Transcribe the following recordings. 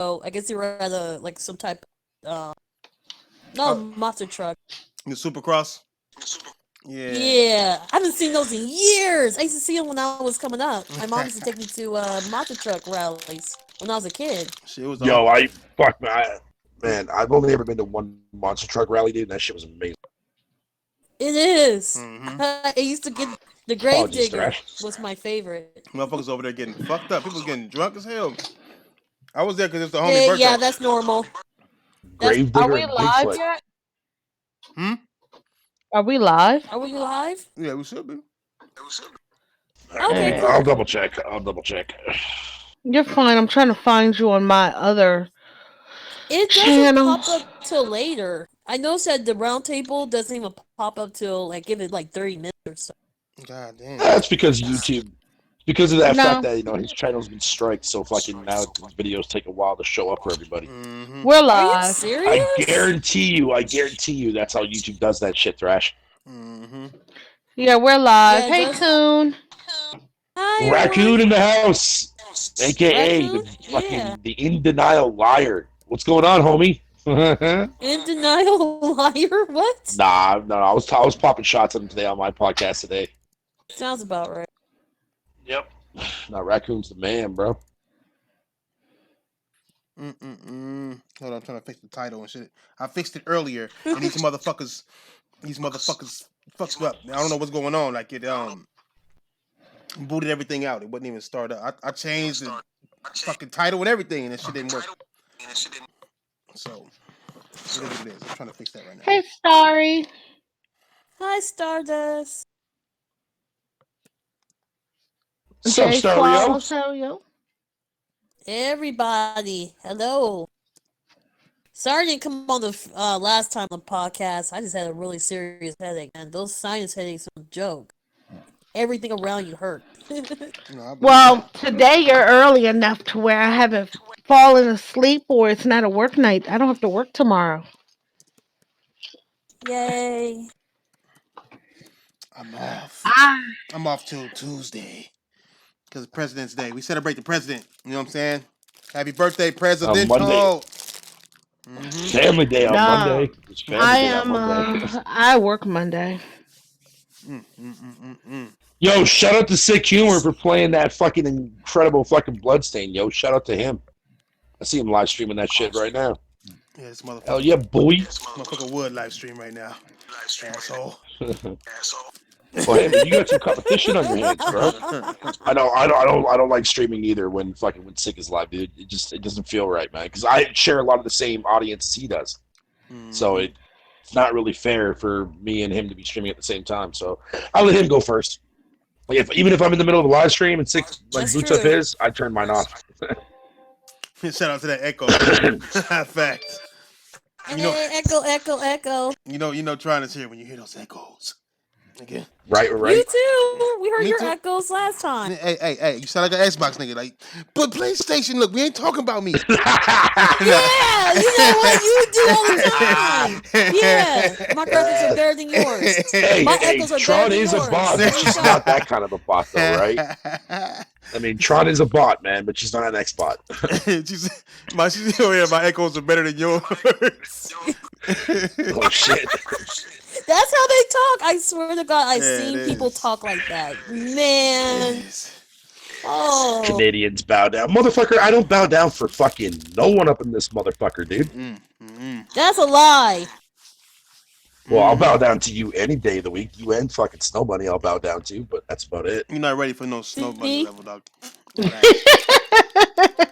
I guess they were at some type not a Oh, monster truck. the Supercross. Yeah. Yeah, I haven't seen those in years. I used to see them when I was coming up. My mom used to take me to monster truck rallies when I was a kid. Shit, it was the Yo, man, I've only ever been to one monster truck rally, dude. And that shit was amazing. It is. mm-hmm. I used to get the Apologies, Gravedigger Thrash. was my favorite. Motherfuckers over there getting fucked up. People was getting drunk as hell. I was there because it's the homie Yeah, birthday. yeah, that's normal. That's Are Gravedigger we and live Bigfoot. yet? Hmm. Are we live? Are we live? Yeah, we should be. Okay, Alright. cool. I'll double check. You're fine. I'm trying to find you on my other It doesn't channel. pop up till later. I noticed that the round table doesn't even pop up till give it like 30 minutes or so. God damn. That's because YouTube, because of that No. fact that his channel's been striked, so fucking now his videos take a while to show up for everybody. Mm-hmm. We're Are you live. serious? I guarantee you, that's how YouTube does that shit, Thrash. Mm-hmm. Yeah, we're live. Yeah, it Hey, does. Toon. Hi, Raccoon everyone. in the house, aka Raccoon? Yeah. the in denial liar. What's going on, homie? In denial liar? What? Nah, no, I was popping shots at him today on my podcast today. Sounds about right. Yep. Now Raccoon's the man, bro. Mm-mm-mm. Hold on, I'm trying to fix the title and shit. I fixed it earlier, and these motherfuckers fucked up. I don't know what's going on. Like it booted everything out. It wouldn't even start up. I changed the fucking title and everything, and that shit didn't work. So it is what it is. I'm trying to fix that right now. Hey, Starry. Hi, Stardust. What's up, Jay Stario? Stereo. Everybody, hello. Sorry I didn't come on the last time on the podcast. I just had a really serious headache, and those sinus headaches are a joke. Everything around you hurt. You know, I believe Well, that. today you're early enough to where I haven't fallen asleep or it's not a work night. I don't have to work tomorrow. Yay. I'm off. Ah. I'm off till Tuesday because it's President's Day. We celebrate the president. You know what I'm saying? Happy birthday, President. Monday. Family Day on No, Monday. It's Family Day on Monday. I work Monday. Yo, shout out to Sick Humor for playing that fucking incredible fucking Bloodstain. Yo, shout out to him. I see him live streaming that shit right now. Yeah, this motherfucker. Hell yeah, boy. This motherfucker would live stream right now. Asshole. Well, hey, man, you got some competition on your hands, bro. I don't like streaming either when Sick is live, dude. It doesn't feel right, man. Because I share a lot of the same audience as he does, so it's not really fair for me and him to be streaming at the same time. So I let him go first. Like even if I'm in the middle of a live stream and Sick That's boots up true. his, I turn mine off. Shout out to that echo. Facts. Echo. You know, trying to hear when you hear those echoes. Again. Right. You too. We heard Me your too. echoes last time. Hey, you sound like an Xbox nigga. Like, but PlayStation, look, we ain't talking about me. Yeah, you know what you do all the time. Yeah, my graphics are better than yours. Hey, My echoes are Tron better than is a yours. bot, but she's not that kind of a bot, though, right? I mean, Tron is a bot, man, but she's not an X-bot. She's over here, my echoes are better than yours. Oh, shit. That's how they talk. I swear to God, I've Yeah, seen it people is. talk like that. Man. Oh. Canadians bow down. Motherfucker, I don't bow down for fucking no one up in this motherfucker, dude. That's a lie. Well, I'll bow down to you any day of the week. You and fucking Snow Bunny I'll bow down to, but that's about it. You're not ready for no Snow Bunny level, dog.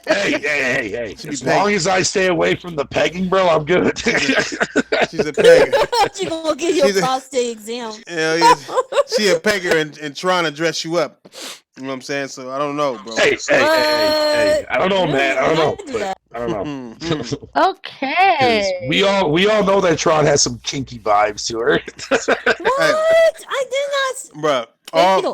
Hey. As long as I stay away from the pegging, bro, I'm good. She's a pegger. She gonna get you a prostate exam. Hell yeah. She a pegger and trying to dress you up. You know what I'm saying? So I don't know, bro. Hey. I don't know, man. I don't know. I don't know. Okay. We all know that Tron has some kinky vibes to her. What? I did not. Bro,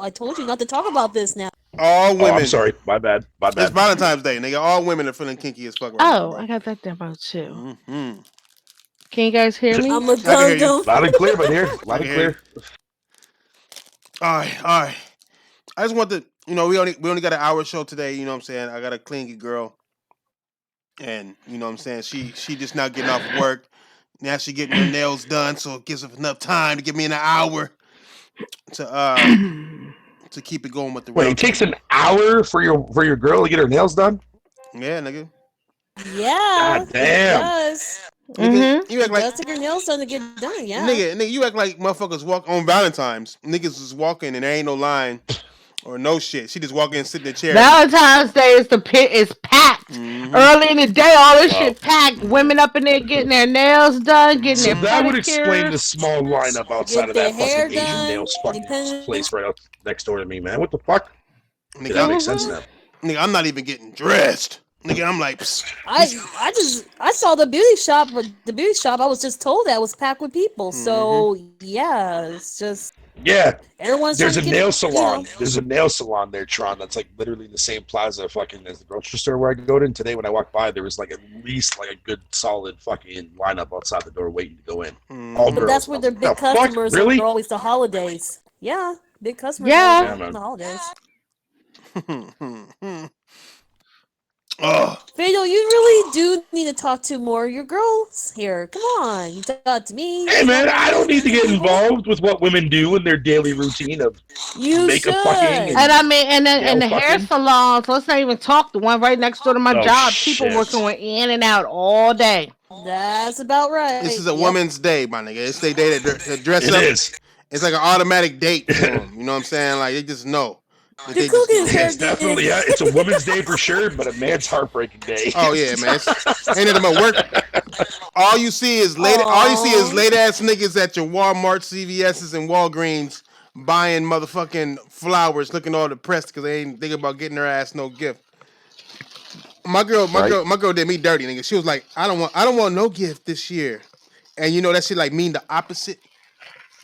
I told you not to talk about this now. all women. Oh, I'm sorry. My bad. It's Valentine's Day, nigga. All women are feeling kinky as fuck right now. Oh, I got that demo too. Mm-hmm. Can you guys hear me? I'm a can hear you. gum. Loud and clear, but here. Loud and clear. All right. I just want to, we only got an hour show today. You know what I'm saying? I got a clingy girl. and you know what I'm saying. She just now getting off work. Now she getting her nails done, so it gives her enough time to give me an hour to keep it going with the Wait, radio. it takes an hour for your girl to get her nails done? Yeah, nigga. Yeah, God damn. it does. Nigga, you act It like does take your nails done to get done. Yeah. nigga, you act like motherfuckers walk on Valentine's. Niggas is walking and there ain't no line or no shit. She just walk in, sit in the chair. Valentine's Day is the pit is packed. Mhm. Early in the day, all this shit packed. Women up in there getting their nails done, getting So their that would explain the pedicures. small lineup outside Get of their that hair fucking Asian done. nails fucking Depending. place right up next door to me, man. What the fuck? Nigga, That makes sense now. nigga, I'm not even getting dressed. Nigga, I'm like, psst. I saw the beauty shop, but the beauty shop I was just told that was packed with people. So yeah, it's just Yeah, everyone's there's a trying to nail get, salon. There's a nail salon there, Tron. That's like literally the same plaza fucking as the grocery store where I go to. And today when I walked by, there was like at least like a good solid fucking lineup outside the door waiting to go in. All But girls. that's where their big The fuck? customers Really? are always the holidays. Yeah, big customers. Yeah. are Yeah, always man. the holidays. Oh, Fatal, you really do need to talk to more of your girls here. Come on, you talk to me. Hey man, I don't need to get involved with what women do in their daily routine of You makeup should. fucking And I mean, and nail the hair fucking. salons. Let's not even talk. The one right next door to my Oh, job. People shit. working in and out all day. That's about right. this is a Yep. woman's day, my nigga. It's their day to dress It up. is. It's like an automatic date for them. You know what I'm saying? Like they just know. That The they cook just- is hair It's definitely, yeah, it's a woman's day for sure, but a man's heartbreaking day. Oh yeah, man. Ain't nothing but work. All you see is late. All you see is Aw. late ass niggas at your Walmart, CVS's, and Walgreens buying motherfucking flowers, looking all depressed because they ain't thinking about getting their ass no gift. My girl did me dirty, nigga. She was like, I don't want no gift this year, and you know that shit like mean the opposite.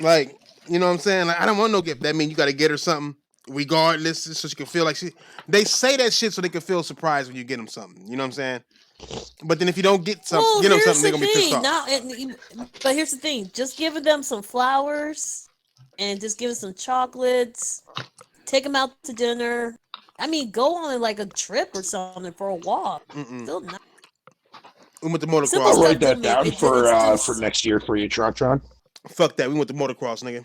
Like, you know what I'm saying? Like, I don't want no gift. That mean you got to get her something regardless, so she can feel like she. They say that shit so they can feel surprised when you get them something. You know what I'm saying? But then if you don't get them here's something, they're the gonna be pissed thing. off. But here's the thing: just giving them some flowers, and just give them some chocolates. Take them out to dinner. I mean, go on like a trip or something for a walk. Still not. We went to Simple I'll motocross. stuff. write that down It's for just- next year for you, Tron. Fuck that. We went to motocross, nigga.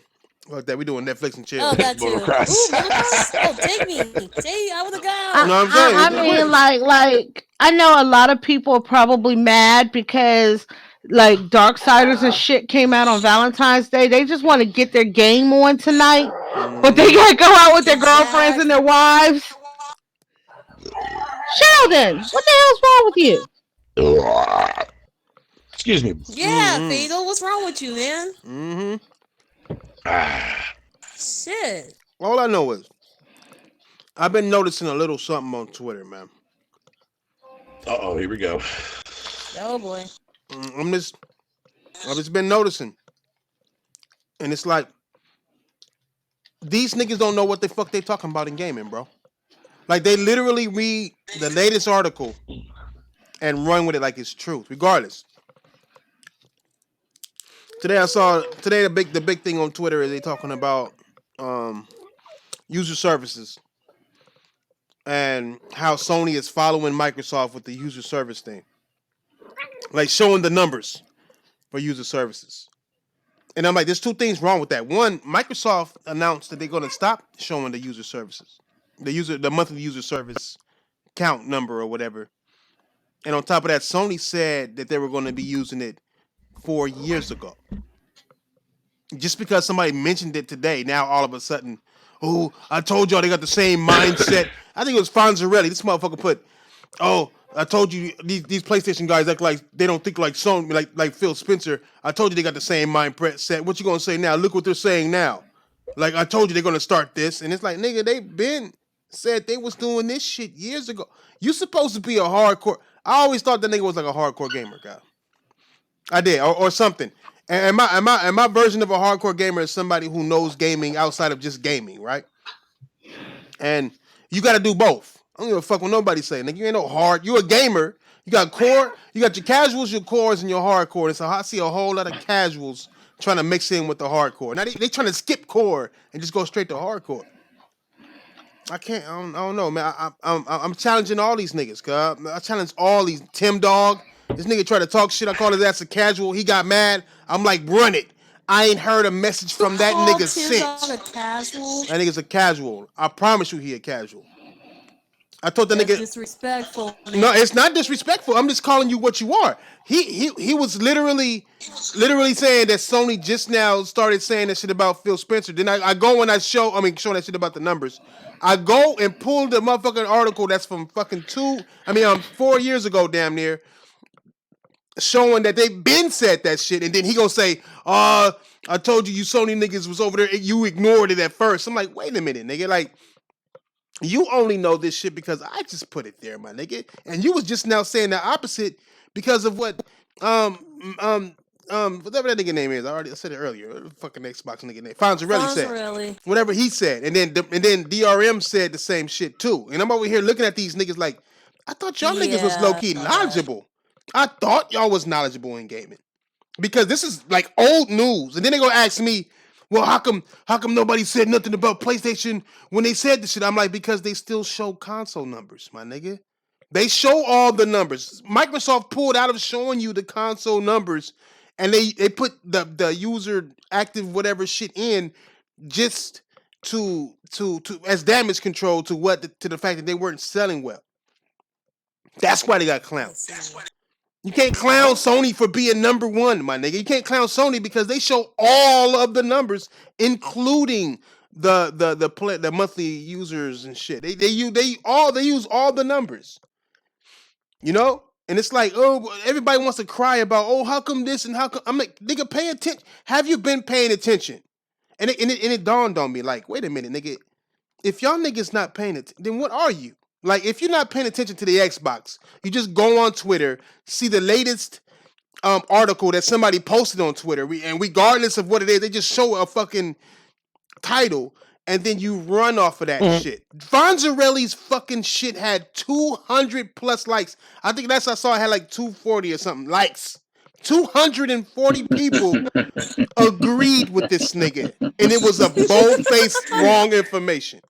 Fuck that. We doing Netflix and chill. Oh, that too. Motocross. Ooh, motocross? Oh, take me. I want to go. You know what I'm saying? I mean, like I know a lot of people are probably mad because like Darksiders and shit came out on Valentine's Day. They just want to get their game on tonight, but they gotta go out with their girlfriends and their wives. Sheldon, what the hell's wrong with you? Excuse me. Yeah, Fatal, what's wrong with you, man? Ah, Shit. All I know is I've been noticing a little something on Twitter, man. uh-oh, here we go. Oh boy. I've just been noticing, and it's like these niggas don't know what the fuck they talking about in gaming, bro. Like they literally read the latest article and run with it like it's truth, regardless. Today the big thing on Twitter is they talking about user services and how Sony is following Microsoft with the user service thing, like showing the numbers for user services. And I'm like, there's two things wrong with that. One, Microsoft announced that they're going to stop showing the user services, the monthly user service count number or whatever. And on top of that, Sony said that they were going to be using it 4 years ago. Just because somebody mentioned it today, now all of a sudden, oh, I told y'all they got the same mindset. I think it was Fonzarelli. This motherfucker put, oh, I told you these PlayStation guys act like they don't think like Sony, like Phil Spencer. I told you they got the same mindset. What you gonna say now? Look what they're saying now. Like I told you they're gonna start this, and it's like nigga, they been said they was doing this shit years ago. You supposed to be a hardcore. I always thought that nigga was like a hardcore gamer guy. I did, or something. And my version of a hardcore gamer is somebody who knows gaming outside of just gaming, right? And you got to do both. I don't give a fuck what nobody say. Nigga, you ain't no hard. You a gamer. You got core. You got your casuals, your cores, and your hardcore. And so I see a whole lot of casuals trying to mix in with the hardcore. Now they trying to skip core and just go straight to hardcore. I can't. I don't know, man. I'm challenging all these niggas. Cause I challenge all these. Tim Dog. This nigga tried to talk shit. I called his ass a casual. He got mad. I'm like, run it. I ain't heard a message from that nigga since. A casual? That nigga's a casual. I promise you, he a casual. I told the That's nigga disrespectful. No, it's not disrespectful. I'm just calling you what you are. He was literally saying that Sony just now started saying that shit about Phil Spencer. Then I go and showing that shit about the numbers. I go and pull the motherfucking article that's from fucking 4 years ago, damn near, showing that they been said that shit, and then he gonna say, I told you Sony niggas was over there, you ignored it at first. I'm like, wait a minute, nigga, like, you only know this shit because I just put it there, my nigga. And you was just now saying the opposite because of what whatever that nigga name is. I said it earlier. Fucking Xbox nigga name. Fonzarelli said. Whatever he said. And then DRM said the same shit too. And I'm over here looking at these niggas like, I thought y'all niggas was low-key knowledgeable. I thought y'all was knowledgeable in gaming. Because this is like old news. And then they gonna ask me, well, how come nobody said nothing about PlayStation when they said this shit? I'm like, because they still show console numbers, my nigga. They show all the numbers. Microsoft pulled out of showing you the console numbers, and they put the user active whatever shit in just to as damage control to the fact that they weren't selling well. That's why they got clowned. You can't clown Sony for being number one, my nigga. You can't clown Sony because they show all of the numbers, including the monthly users and shit. They use all the numbers. You know? And it's like, oh, everybody wants to cry about, oh, how come this and how come I'm like, nigga, pay attention. Have you been paying attention? And it dawned on me, like, wait a minute, nigga. If y'all niggas not paying attention, then what are you? Like, if you're not paying attention to the Xbox, you just go on Twitter, see the latest article that somebody posted on Twitter, and regardless of what it is, they just show a fucking title, and then you run off of that shit. Fonzarelli's fucking shit had 200 plus likes. I think I saw it had like 240 or something likes. 240 people agreed with this nigga, and it was a bold-faced wrong information.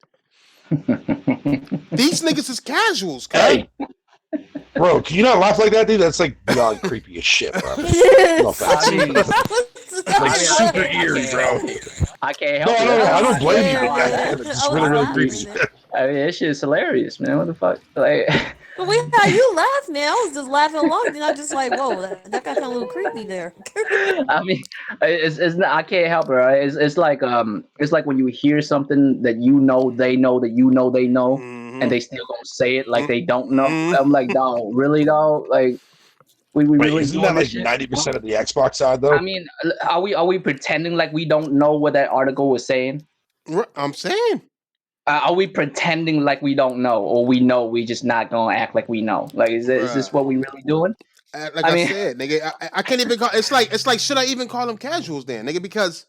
These niggas is casuals, guy. Hey, bro, can you not laugh like that, dude? That's like beyond creepy as shit, bro. No offense. Like super eerie, bro. I can't help it. I don't blame you. It's just really creepy. I mean, this shit is hilarious, man. What the fuck? Like, but how you laugh, man? I was just laughing along, and I'm just like, whoa, that got kind of a little creepy there. I mean, it's not, I can't help it. Right? It's like when you hear something that you know they know that you know they know, and they still gonna say it like they don't know. I'm like, dog, really, dog? Like, we Wait, really isn't that like 90% of the Xbox side though? I mean, are we pretending like we don't know what that article was saying? I'm saying. Are we pretending like we don't know, or we know we just not gonna act like we know? Like, is this what we really doing? Like I said, nigga, I can't even call. It's like, should I even call them casuals then, nigga? Because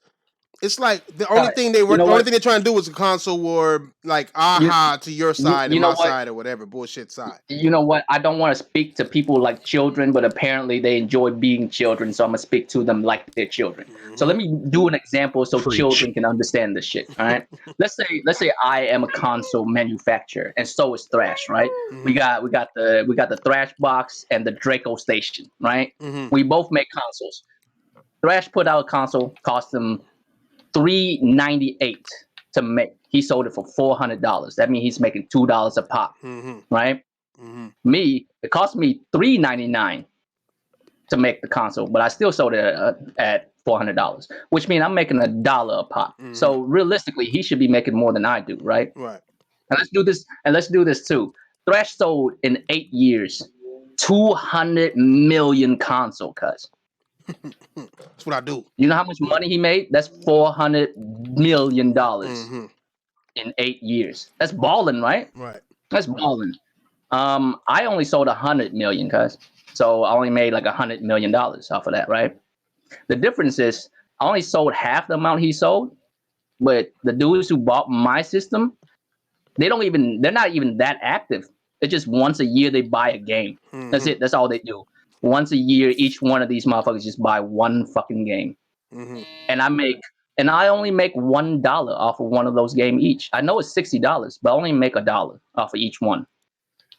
it's like the only thing they're trying to do is a console war, like to your side and my side or whatever bullshit side. You know what? I don't want to speak to people like children, but apparently they enjoy being children, so I'm gonna speak to them like they're children. So let me do an example so children can understand this shit. All right. Let's say I am a console manufacturer, and so is Thrash, right? We got the Thrash box and the Draco Station, right? We both make consoles. Thrash put out a console, cost them $398 to make. He sold it for $400. That means he's making $2 a pop, right? Me, it cost me $399 to make the console, but I still sold it at $400, which means I'm making $1 a pop. So realistically, he should be making more than I do, right? Right. And let's do this too. Thrash sold in 8 years 200 million console cuts. That's what I do. You know how much money he made? That's $400 million in 8 years. That's balling, right? Right. That's balling. I only sold 100 million, cuz. So I only made like $100 million off of that, right? The difference is I only sold half the amount he sold, but the dudes who bought my system, they're not even that active. It's just once a year they buy a game. That's it. That's all they do. Once a year, each one of these motherfuckers just buy one fucking game. And I make and I only make $1 off of one of those games each. I know it's $60, but I only make $1 off of each one.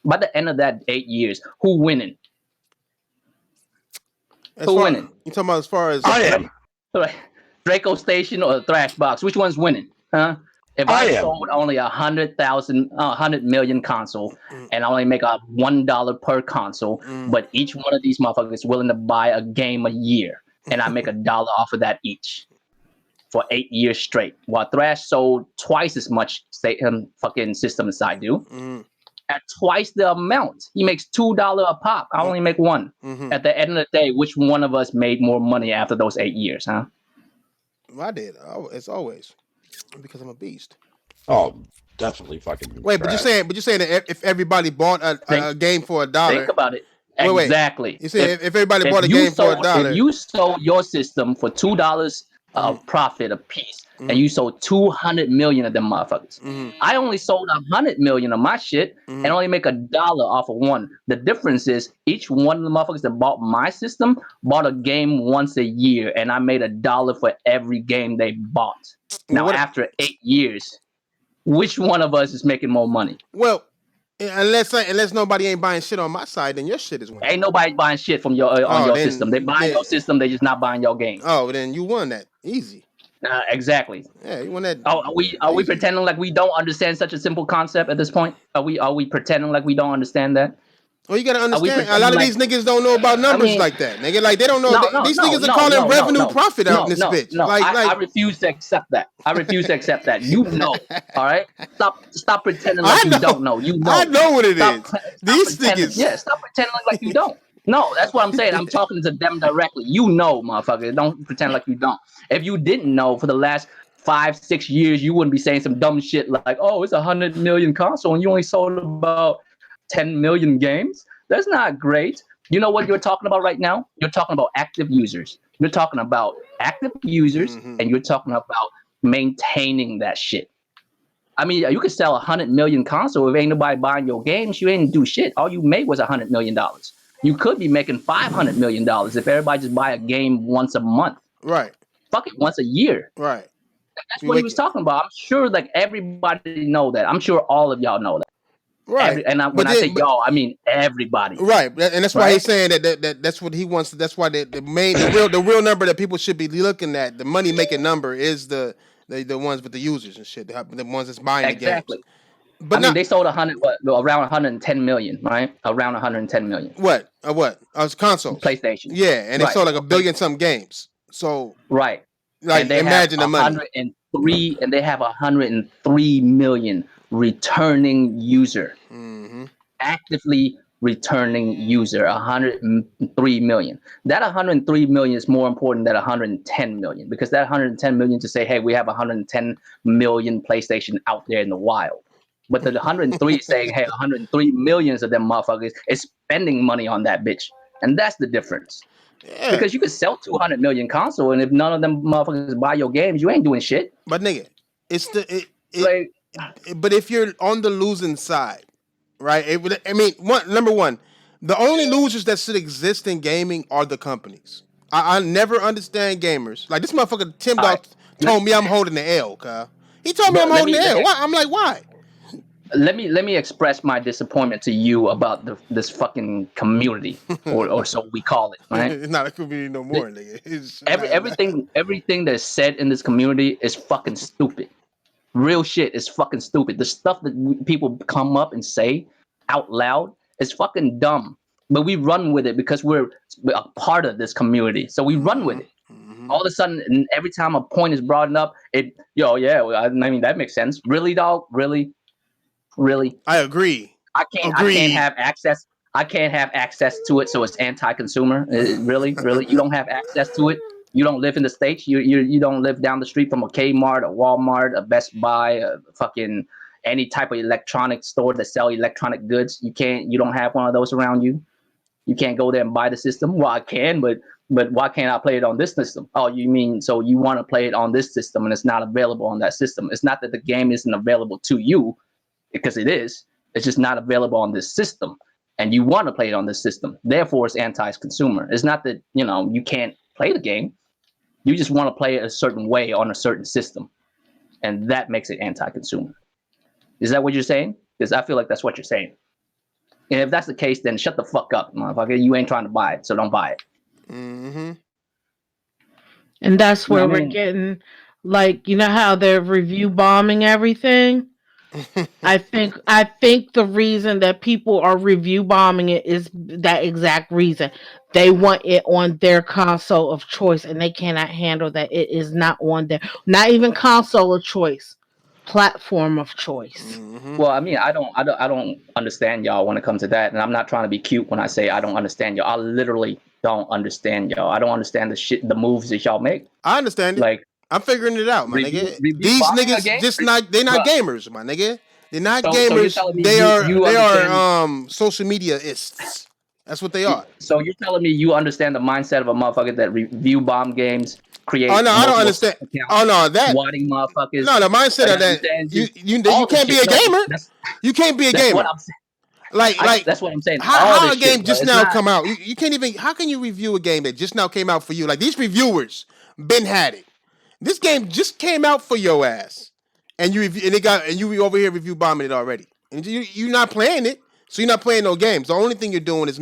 By the end of that 8 years, who winning? Who winning? You talking about as far as I am. Draco Station or Thrash Box? Which one's winning? Huh? If I sold only 100 million console, and I only make $1 per console, but each one of these motherfuckers is willing to buy a game a year, and I make $1 off of that each for 8 years straight, while Thrash sold twice as much fucking system as I do. At twice the amount, he makes $2 a pop. I only make one. At the end of the day, which one of us made more money after those 8 years, huh? I did. It's always because I'm a beast. Oh, definitely fucking. Wait, but you're saying that if everybody bought a game for $1, think about it. Wait. Exactly. You say if everybody bought a game for $1, if you sold your system for $2 profit a piece, and you sold 200 million of them motherfuckers. I only sold 100 million of my shit and only make $1 off of one. The difference is each one of the motherfuckers that bought my system bought a game once a year, and I made $1 for every game they bought. Now, after 8 years, which one of us is making more money? Well, unless nobody ain't buying shit on my side, then your shit is winning. Ain't nobody buying shit from your your system. They buying your system, they just not buying your game. Oh, then you won that easy. Exactly. Yeah, you won that. Are we pretending like we don't understand such a simple concept at this point? Are we pretending like we don't understand that? Well, you gotta understand. A lot of these niggas don't know about numbers like that, nigga. Like they don't know. These niggas are calling revenue profit out in this bitch. I refuse to accept that. I refuse to accept that. You know, all right. Stop pretending like you don't know. You know. I know what it is. These niggas. Yeah, stop pretending like you don't. No, that's what I'm saying. I'm talking to them directly. You know, motherfucker. Don't pretend like you don't. If you didn't know for the last 5-6 years, you wouldn't be saying some dumb shit like, "Oh, it's 100 million console and you only sold about 10 million games." That's not great. You know what you're talking about right now? You're talking about active users. You're talking about active users, and you're talking about maintaining that shit. I mean, you could sell 100 million console if ain't nobody buying your games. You ain't do shit. All you made was $100 million. You could be making $500 million if everybody just buy a game once a month. Right. Fuck it, once a year. Right. That's what he was talking about. I'm sure like everybody know that. I'm sure all of y'all know that. Right. When I say y'all, I mean everybody. Right. And that's why he's saying that's what he wants. That's why the real number that people should be looking at, the money making number, is the ones with the users and shit, the ones that's buying the games. But I mean, they sold around 110 million, right? Around 110 million. What? Consoles. PlayStation. Yeah, and they sold like 1 billion some games. So right. Like imagine the money. And they have 103 million returning user. Actively returning user, 103 million. That 103 million is more important than 110 million, because that 110 million to say, hey, we have 110 million PlayStation out there in the wild. But the 103 is saying, hey, 103 millions of them motherfuckers is spending money on that bitch. And that's the difference. Yeah. Because you could sell 200 million console, and if none of them motherfuckers buy your games, you ain't doing shit. But nigga, but if you're on the losing side, right? Number one, the only losers that should exist in gaming are the companies. I never understand gamers. Like this motherfucker Tim Dog told me I'm holding the L, Kyle. He told me I'm holding the L. Why? I'm like, why? Let me express my disappointment to you about this fucking community, or so we call it. Right? It's not a community no more, nigga. Everything that's said in this community is fucking stupid. Real shit is fucking stupid. The stuff that people come up and say out loud is fucking dumb. But we run with it because we're a part of this community. So we run with it. All of a sudden, and every time a point is brought up, I mean that makes sense. Really, dog? Really? I agree. I can't have access. I can't have access to it, so it's anti-consumer. Really? You don't have access to it. You don't live in the States. You don't live down the street from a Kmart, a Walmart, a Best Buy, a fucking any type of electronic store that sell electronic goods. You don't have one of those around you. You can't go there and buy the system. Well, I can, but why can't I play it on this system? Oh, you mean so you want to play it on this system and it's not available on that system? It's not that the game isn't available to you, because it is. It's just not available on this system, and you want to play it on this system. Therefore, it's anti-consumer. It's not that you can't play the game. You just want to play it a certain way on a certain system, and that makes it anti-consumer. Is that what you're saying? Because I feel like that's what you're saying. And if that's the case, then shut the fuck up, motherfucker. You ain't trying to buy it, so don't buy it. Mm-hmm. And that's where I we're mean- getting, like, you know how they're review bombing everything. I think the reason that people are review bombing it is that exact reason. They want it on their console of choice, and they cannot handle that it is not on their, not even console of choice, platform of choice. Well, I mean, I don't understand y'all when it comes to that, and I'm not trying to be cute when I say I don't understand y'all. I literally don't understand y'all. I don't understand the moves that y'all make. I understand it. Like, I'm figuring it out, my Review- nigga. review These bombing a niggas game? just not, they not Bruh. gamers, my nigga. They're not So you're gamers. telling me They you are understand- social media-ists. That's what they are. So you're telling me you understand the mindset of a motherfucker that review bomb games, create? Oh no, I don't multiple understand. accounts, Oh no, that swatting motherfuckers. no, the mindset of that. understand You all this can't be a shit. No, gamer. That's You can't be a that's gamer. what I'm saying. Like That's what I'm saying. All how this a game shit, just bro. now It's not- come out? You can't even. How can you review a game that just now came out for you? Like these reviewers been had it. This game just came out for your ass, and you over here review bombing it already, and you're not playing it, so you're not playing no games. The only thing you're doing is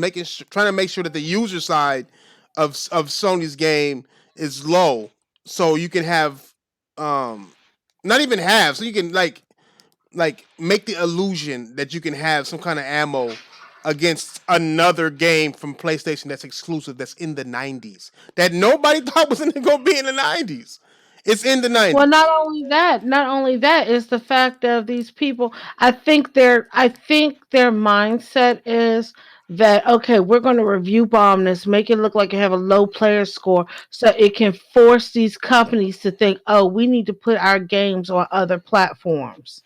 trying to make sure that the user side of Sony's game is low, so you can have not even have, so you can like make the illusion that you can have some kind of ammo against another game from PlayStation that's exclusive, that's in the 90s, that nobody thought was going to be in the 90s. It's in the 90s. Well, not only that is the fact of these people. I think their mindset is that, okay, we're going to review bomb this, make it look like you have a low player score, so it can force these companies to think, oh, we need to put our games on other platforms.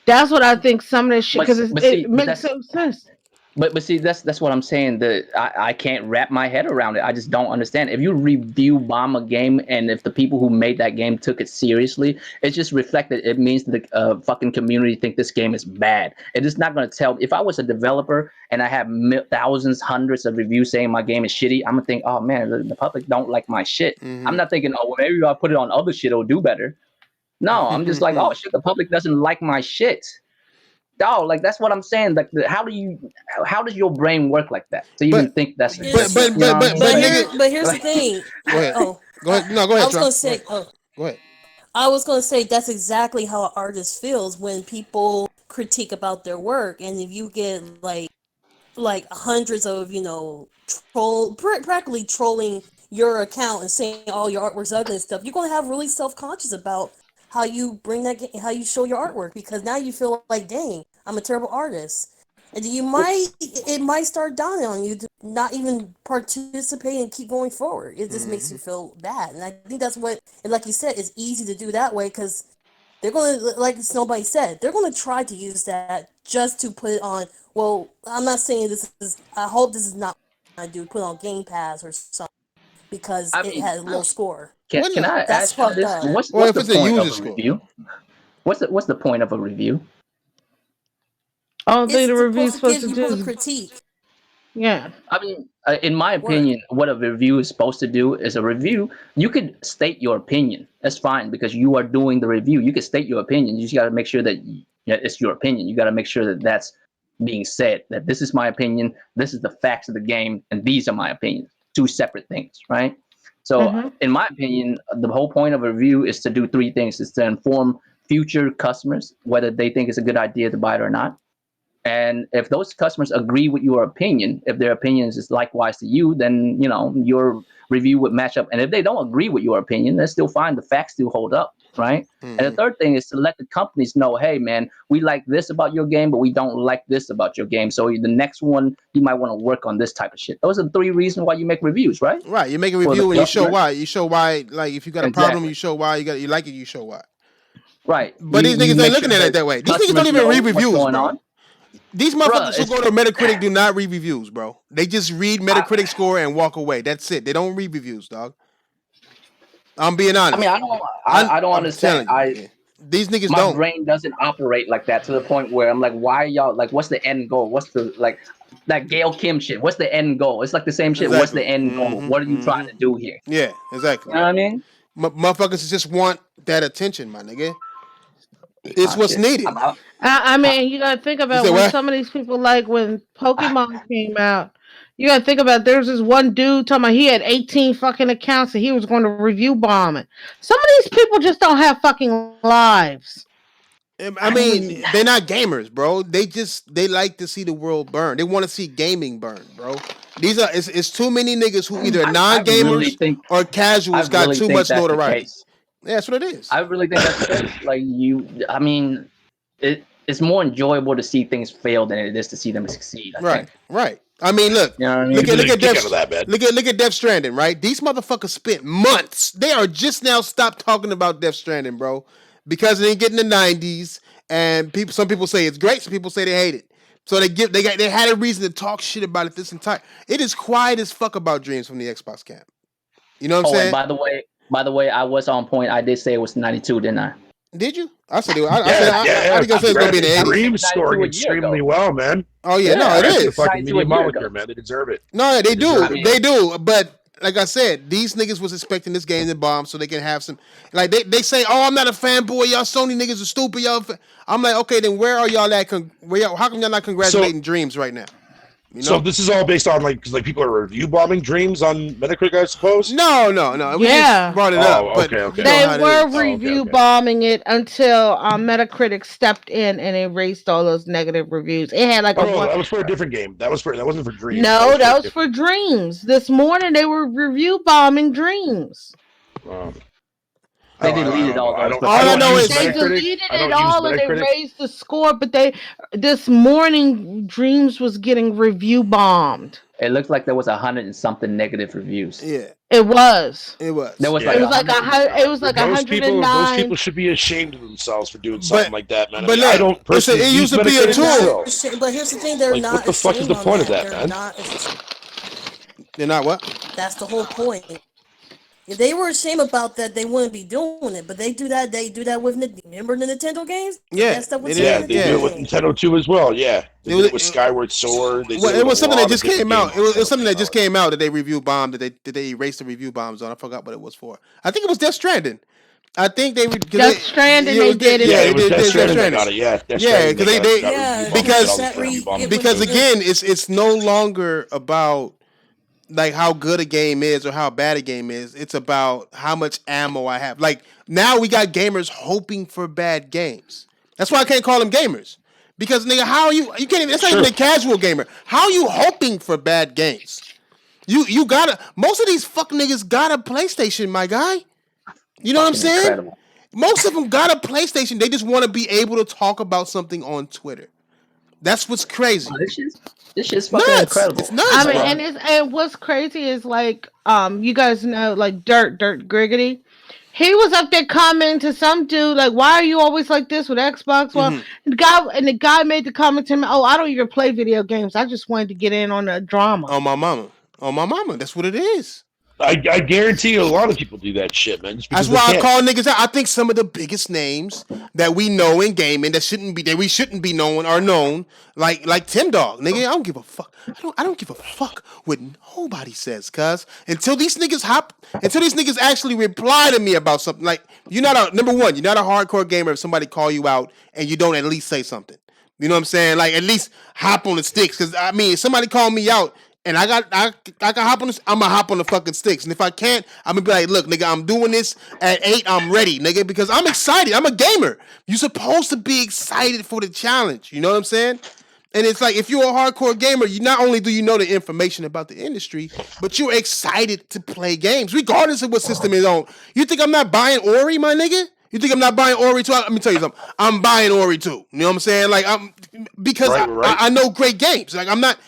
That's what I think some of this shit, because But see, it makes that's- some sense. But see, that's what I'm saying. That I can't wrap my head around it. I just don't understand. If you review bomb a game, and if the people who made that game took it seriously, it's just reflected. It means that the fucking community think this game is bad. It is not going to tell. If I was a developer and I have thousands, hundreds of reviews saying my game is shitty, I'm gonna think, oh man, the public don't like my shit. Mhm. I'm not thinking, oh, well, maybe if I put it on other shit, it'll do better. No, I'm just like, oh shit, the public doesn't like my shit. Dog, like that's what I'm saying. Like, how does your brain work like that to even think that's? But- that's- but- you know what I mean? nigga- But here's the thing. Go ahead. Oh, Go ahead. No, go I ahead, was Trump. gonna say. Oh, Go ahead. I was gonna say that's exactly how an artist feels when people critique about their work, and if you get like hundreds of practically trolling your account and saying all your artwork's ugly and stuff, you're gonna have really self-conscious about how you bring how you show your artwork, because now you feel like, dang, I'm a terrible artist, and it might start dawning on you to not even participate and keep going forward. It just makes you feel bad, and I think that's what, and like you said, it's easy to do that way because they're going to, like Snowbody said, they're going to try to use that just to put it on. Well, I'm not saying this is. I hope this is not what I do. Put it on Game Pass or something because I it mean, has a low score. Can I That's ask you fucked this? up. What's Well, if the it's a point of user a score. review? What's the point of a review? All thing the review's supposed supposed to to give people do a is, critique. yeah. I mean, in my opinion, what a review is supposed to do is a review. You could state your opinion. That's fine because you are doing the review. You can state your opinion. You just got to make sure that it's your opinion. You got to make sure that that's being said, that this is my opinion, this is the facts of the game, and these are my opinions. Two separate things, right? So, in my opinion, the whole point of a review is to do three things. Is to inform future customers whether they think it's a good idea to buy it or not. And if those customers agree with your opinion, if their opinion is likewise to you, then your review would match up. And if they don't agree with your opinion, that's still fine. The facts still hold up, right? And the third thing is to let the companies know, hey man, we like this about your game, but we don't like this about your game. So the next one, you might want to work on this type of shit. Those are the three reasons why you make reviews, right? Right. You make a For review the and you show customer. why. You show why. Like if you got a problem, Exactly. you show why. You like it, you show why. Right. But these niggas ain't looking at it that way. These niggas don't even read reviews, bro. These motherfuckers who go to Metacritic do not read reviews, bro. They just read Metacritic score and walk away. That's it. They don't read reviews, dog. I'm being honest. I mean, I don't understand. These niggas My don't. brain doesn't operate like that to the point where I'm like, why y'all, like, what's the end goal? What's the, like, that Gail Kim shit. What's the end goal? It's like the same shit. Exactly. What's the end goal? What are you trying to do here? Yeah, exactly. You know what I mean? Motherfuckers just want that attention, my nigga. It's what's needed. I mean, you gotta think about said when what? some of these people, like when Pokemon came out. You gotta think about there's this one dude talking about he had 18 fucking accounts and he was going to review bomb it. Some of these people just don't have fucking lives. I mean, they're not gamers, bro. They like to see the world burn. They want to see gaming burn, bro. It's too many niggas who either non-gamers or casuals got too much notoriety. Yeah, that's what it is. I really think that's the case. Like I mean, it's more enjoyable to see things fail than it is to see them succeed. I think. Right. I mean, look, you know what I mean? look at Death Stranding, right? These motherfuckers spent months. They are just now stopped talking about Death Stranding, bro, because they didn't get in the 90s, and some people say it's great, some people say they hate it. So they had a reason to talk shit about it this entire. It is quiet as fuck about Dreams from the Xbox camp. You know what I'm saying? And by the way, I was on point. I did say it was 92, didn't I? Did you? I said it. I think I said it's gonna be in the 80s. Dreams scoring extremely well, man. Oh yeah, no, it is. Fucking Media Molecule, man. They deserve it. No, they do. They do. But like I said, these niggas was expecting this game to bomb so they can have some. Like they say, oh, I'm not a fanboy. Y'all Sony niggas are stupid. Y'all. I'm like, okay, then where are y'all at? How come y'all not congratulating Dreams right now? You know? So this is all based on like people are review bombing Dreams on Metacritic, I suppose. No. We just brought it up. But okay. They were review bombing it until Metacritic stepped in and erased all those negative reviews. It had like that was for a different game. That wasn't for Dreams. No, that was for Dreams. This morning they were review bombing Dreams. They deleted all those. All I know is they deleted it all and they raised the score, but this morning Dreams was getting review bombed. It looked like there was 100 and something negative reviews. Yeah, it was. There was it was like 109. Those people should be ashamed of themselves for doing something like that, man. But I don't personally. It used to be a tool. But here's the thing: they're not. What the fuck is the point of that, man? They're not what? That's the whole point. If they were ashamed about that, they wouldn't be doing it. But they do that. They do that with remember the Nintendo games. Yeah, they do it with Nintendo 2 as well. Yeah, they did it with Skyward Sword. It was something that just came out. It was something that just came out that they review bombed. That they erased the review bombs on. I forgot what it was for. I think it was Death Stranding. I think they Death Stranding. They did it. Yeah, it was Death Stranding. Because again, it's no longer about like how good a game is or how bad a game is. It's about how much ammo I have. Like now we got gamers hoping for bad games. That's why I can't call them gamers. Because nigga, how are you can't even, that's not even a casual gamer. How are you hoping for bad games? You gotta, most of these fuck niggas got a PlayStation, my guy. You know what I'm saying? Incredible. Most of them got a PlayStation. They just want to be able to talk about something on Twitter. That's what's crazy. This shit's fucking incredible. It's nuts. I mean, and what's crazy is like, you guys know, like Dirt Griggity. He was up there commenting to some dude like, "Why are you always like this with Xbox One?" The guy made the comment to him, "Oh, I don't even play video games. I just wanted to get in on the drama." On my mama. That's what it is. I guarantee you a lot of people do that shit, man. That's why I call niggas out. I think some of the biggest names that we know in gaming that we shouldn't be known are known, like Tim Dog. Nigga, I don't give a fuck. I don't give a fuck what nobody says, cuz until these niggas actually reply to me about something. Like number one, you're not a hardcore gamer if somebody call you out and you don't at least say something. You know what I'm saying? Like at least hop on the sticks. Cause I mean, if somebody call me out and I can hop on this, I'm gonna hop on the fucking sticks. And if I can't, I'm gonna be like, look, nigga, I'm doing this at 8, I'm ready, nigga, because I'm excited. I'm a gamer. You're supposed to be excited for the challenge. You know what I'm saying? And it's like, if you're a hardcore gamer, you not only do you know the information about the industry, but you're excited to play games, regardless of what system it's on. You think I'm not buying Ori, my nigga? You think I'm not buying Ori 2? Let me tell you something. I'm buying Ori 2. You know what I'm saying? Like, I know great games. Like, I'm not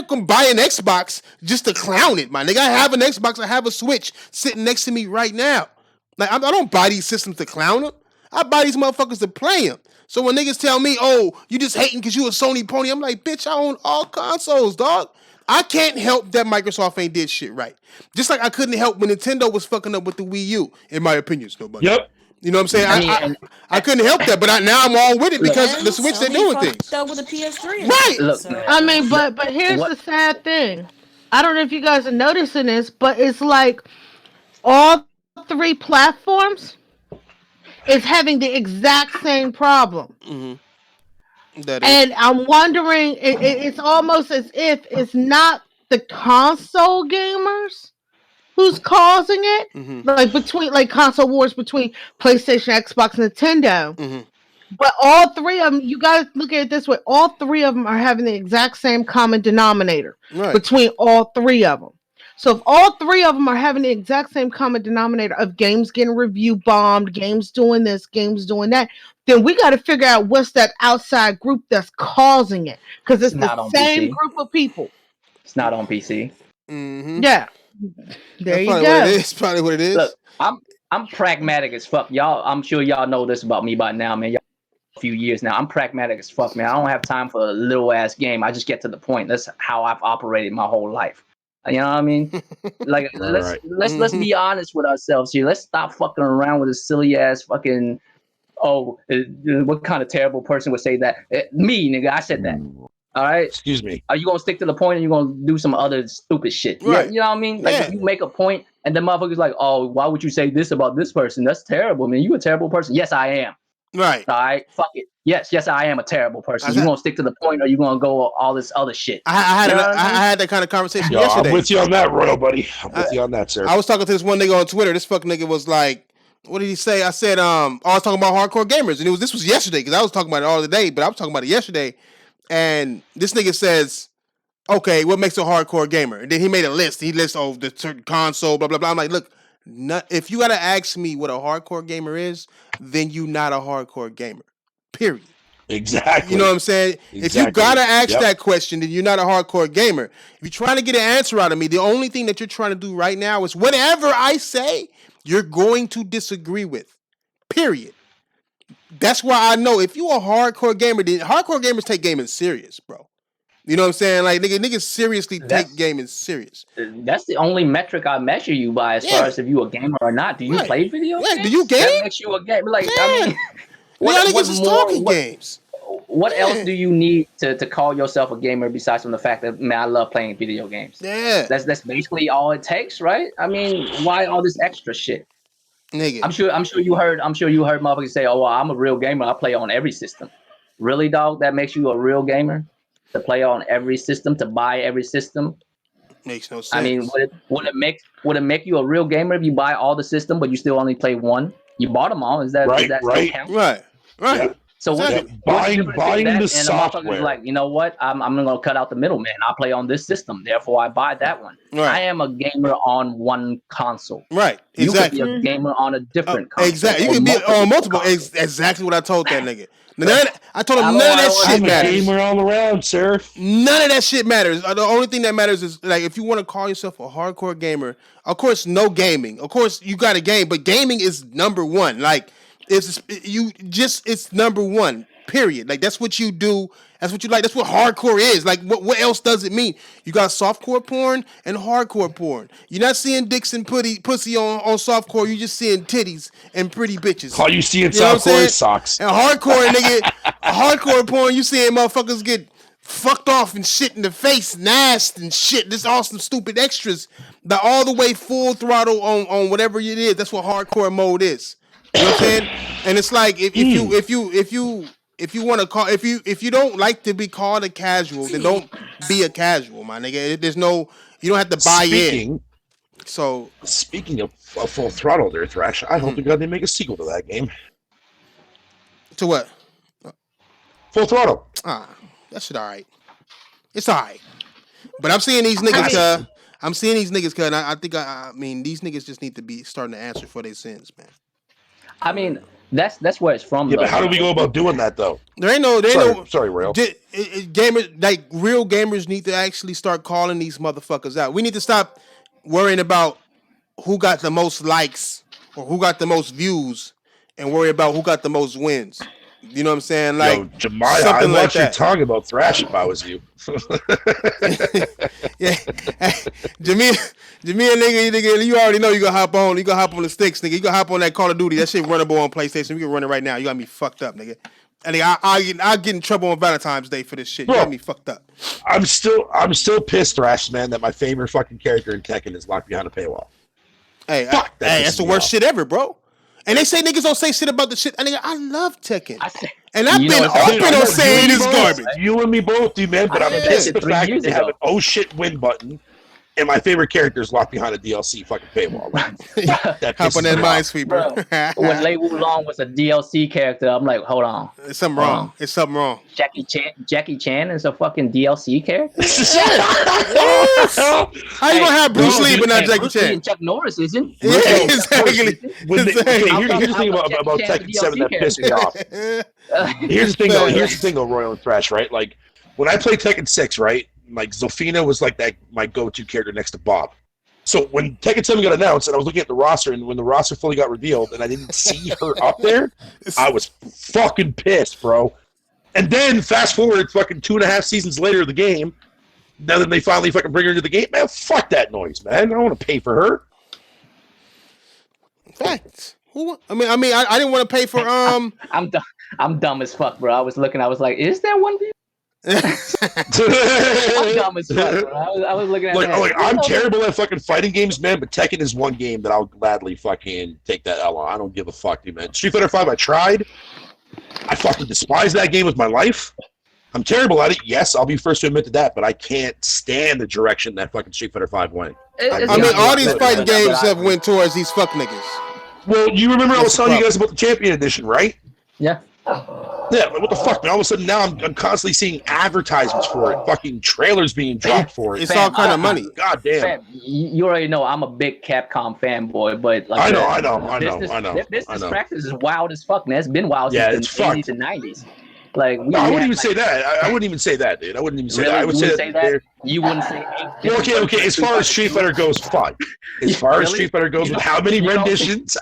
gonna buy an Xbox just to clown it, my nigga. I have an Xbox. I have a Switch sitting next to me right now. Like, I don't buy these systems to clown them. I buy these motherfuckers to play them. So when niggas tell me, "Oh, you just hating because you a Sony pony," I'm like, bitch, I own all consoles, dog. I can't help that Microsoft ain't did shit right. Just like I couldn't help when Nintendo was fucking up with the Wii U, in my opinion. Nobody. Yep. You know what I'm saying? I mean, I couldn't help that, but now I'm all with it because And the Switch they're Sony doing fucked things. up with the PS3. and Right. shit, Look, so- I mean, but here's What- the sad thing. I don't know if you guys are noticing this, but it's like all three platforms is having the exact same problem. That is. And I'm wondering, it's almost as if it's not the console gamers who's causing it, like between like console wars between PlayStation, Xbox, Nintendo. But all three of them, you guys look at it this way: all three of them are having the exact same common denominator Right. between all three of them. So if all three of them are having the exact same common denominator of games getting review bombed, games doing this, games doing that, then we got to figure out what's that outside group that's causing it, because it's Not the on same PC. group of people. It's not on PC. Yeah, there That's you probably go. what it is. Probably what it is. Look, I'm pragmatic as fuck. Y'all, I'm sure y'all know this about me by now, man. Y'all a few years now. I'm pragmatic as fuck, man. I don't have time for a little ass game. I just get to the point. That's how I've operated my whole life. You know what I mean? Like let's be honest with ourselves here. Let's stop fucking around with this silly ass fucking. What kind of terrible person would say that? Me, nigga. I said that. All right. Excuse me. Are you gonna stick to the point, or you gonna do some other stupid shit? Right. You know what I mean? Like if you make a point, and the motherfucker's like, "Oh, why would you say this about this person? That's terrible, man. You a terrible person." Yes, I am. Right. All right. Fuck it. Yes, I am a terrible person. You gonna stick to the point, or you gonna go all this other shit? I had that kind of conversation Yo, yesterday. I'm with you on that, Royal buddy. I'm with you on that, sir. I was talking to this one nigga on Twitter. This fucking nigga was like, what did he say? I said, I was talking about hardcore gamers, and this was yesterday because I was talking about it all the day, but I was talking about it yesterday. And this nigga says, okay, what makes a hardcore gamer? And then he made a list. He lists the certain console, blah blah blah. I'm like, look, if you gotta ask me what a hardcore gamer is, then you not a hardcore gamer. Period. Exactly. You know what I'm saying? Exactly. If you gotta ask that question, then you're not a hardcore gamer. If you're trying to get an answer out of me, the only thing that you're trying to do right now is whatever I say, you're going to disagree with. Period. That's why I know if you a hardcore gamer, then hardcore gamers take gaming serious, bro. You know what I'm saying? Like niggas seriously take gaming serious. That's the only metric I measure you by as far as if you a gamer or not. Do you play video games? Do you game? That makes you a gamer. Like I mean, what niggas is talking games? What else do you need to call yourself a gamer besides from the fact that man, I love playing video games? Yeah, that's basically all it takes, right? I mean, why all this extra shit? Nigga. I'm sure you heard motherfuckers say, "Oh, well, I'm a real gamer. I play on every system." Really, dog? That makes you a real gamer? To play on every system, to buy every system? Makes no sense. I mean, would it make you a real gamer if you buy all the system but you still only play one? You bought them all. Is that still count? Right. Yeah. So buying the software. Like, you know what? I'm gonna cut out the middleman. I play on this system, therefore I buy that one. Right. I am a gamer on one console. Right. Exactly. You could be a gamer on a different console. Exactly. You can be on multiple. Exactly what I told that nigga. I told him none of that shit matters. I'm a gamer all around, sir. None of that shit matters. The only thing that matters is like if you want to call yourself a hardcore gamer, of course, no gaming. Of course, you got a game, but gaming is number one. Like it's number one. Period. Like that's what you do. That's what you like. That's what hardcore is. Like what else does it mean? You got softcore porn and hardcore porn. You're not seeing dicks and pussy on softcore. You're just seeing titties and pretty bitches. All you see in softcore is socks. And hardcore, nigga, hardcore porn, you seeing motherfuckers get fucked off and shit in the face, nasty and shit. This awesome stupid extras. All the way full throttle on whatever it is. That's what hardcore mode is. You know what I'm saying? And it's like if you want to call if you don't like to be called a casual, then don't be a casual, my nigga. You don't have to buy in. So speaking of full throttle there, Thrash, I hope to God they make a sequel to that game. To what? Full Throttle. That shit all right. It's all right. But I'm seeing these niggas, and I mean these niggas just need to be starting to answer for their sins, man. I mean, that's where it's from. Yeah, but how do we go about doing that though? Sorry, Rail. Gamers, like real gamers, need to actually start calling these motherfuckers out. We need to stop worrying about who got the most likes or who got the most views, and worry about who got the most wins. You know what I'm saying? Like, Yo, Jemiah, something I'd like watch your that. tongue about Thrash if I was you. Yeah, Jameer, nigga, you already know you gonna hop on. You gonna hop on the sticks, nigga. You gonna hop on that Call of Duty. That shit runnable on PlayStation. We can run it right now. You got me fucked up, nigga. And I get in trouble on Valentine's Day for this shit. You Bro. got me fucked up. I'm still pissed, Thrash, man, that my favorite fucking character in Tekken is locked behind a paywall. Hey, Fuck, that that's pisses the me worst off. shit ever, bro. And they say niggas don't say shit about the shit. I love Tekken. And I've You know been what's open on saying it's garbage. You and me both, dude, man. But I I'm said that pissed shit at the 3 fact that years they have ago. an oh shit win button, and my favorite character is locked behind a DLC fucking paywall. Like, that Hop on pisses that me off. Minesweeper. When Lei Wulong was a DLC character, I'm like, hold on. It's something wrong. It's something wrong. Jackie Chan is a fucking DLC character? Yes. How you gonna have Bruce Lee but not and Jackie Bruce Lee Chan? and Chuck Norris isn't. Yeah, Bruce Lee and Chuck exactly. Norris isn't. When they, okay, Exactly. here's the thing about Jackie Chan Tekken 7 that DLC pissed me off. Here's the thing, though. Here's the thing, though, Royal and Thrash, right? Like, when I played Tekken 6, right, like, Zofina was, like, that my go-to character next to Bob. So when Tekken 7 got announced, and I was looking at the roster, and when the roster fully got revealed, and I didn't see her up there, I was fucking pissed, bro. And then, fast forward fucking 2.5 seasons later of the game, now that they finally fucking bring her into the game, man, fuck that noise, man. I don't want to pay for her. Facts. I didn't want to pay for I'm dumb as fuck, bro. I was like, is there one view? I'm dumb as fuck, bro. I was looking at I'm terrible at fucking fighting games, man, but Tekken is one game that I'll gladly fucking take that L on. I don't give a fuck, dude, man. Street Fighter 5, I tried. I fucking despise that game with my life. I'm terrible at it. Yes, I'll be first to admit to that, but I can't stand the direction that fucking Street Fighter 5 went. all these fighting games have went towards these fuck niggas. Well, you remember I was telling you guys about the Champion Edition, right? Yeah. Yeah, what the fuck, man? All of a sudden now I'm constantly seeing advertisements for it, fucking trailers being dropped for it. It's all kind of money. God damn. Fam, you already know I'm a big Capcom fanboy, but like I know. Business practice is wild as fuck, man. It's been wild since the 80s and 90s. Like, no, I wouldn't even say that. I wouldn't even say that, dude. I wouldn't even say really? that. I would say that. You wouldn't say. Okay. As far as Street Fighter goes, fine. As far as Street Fighter goes, with how many renditions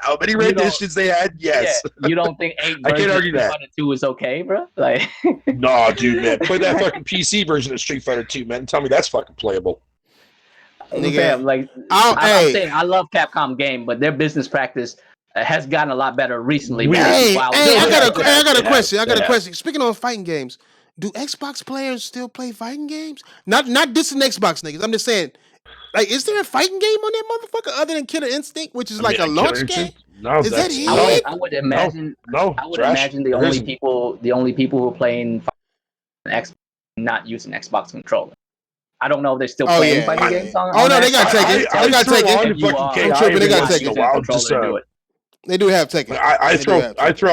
they had, yes. Yeah, you don't think 8 I can't argue that. Street Fighter 2 is okay, bro? Like, no, dude, man. Play that fucking PC version of Street Fighter 2, man. Tell me that's fucking playable. Fam, like, I'm saying I love Capcom game, but their business practice has gotten a lot better recently. I got a question. Speaking of fighting games, do Xbox players still play fighting games? Not dissing Xbox niggas. I'm just saying, like, is there a fighting game on that motherfucker other than Killer Instinct, which is like a launch game? No, is that it? I would imagine. No, I would imagine the only people who are playing Xbox not using Xbox controller. I don't know if they're still playing fighting games on. Oh no, they got Tekken. They got Tekken. I'm tripping. They got Tekken. They do have Tekken. I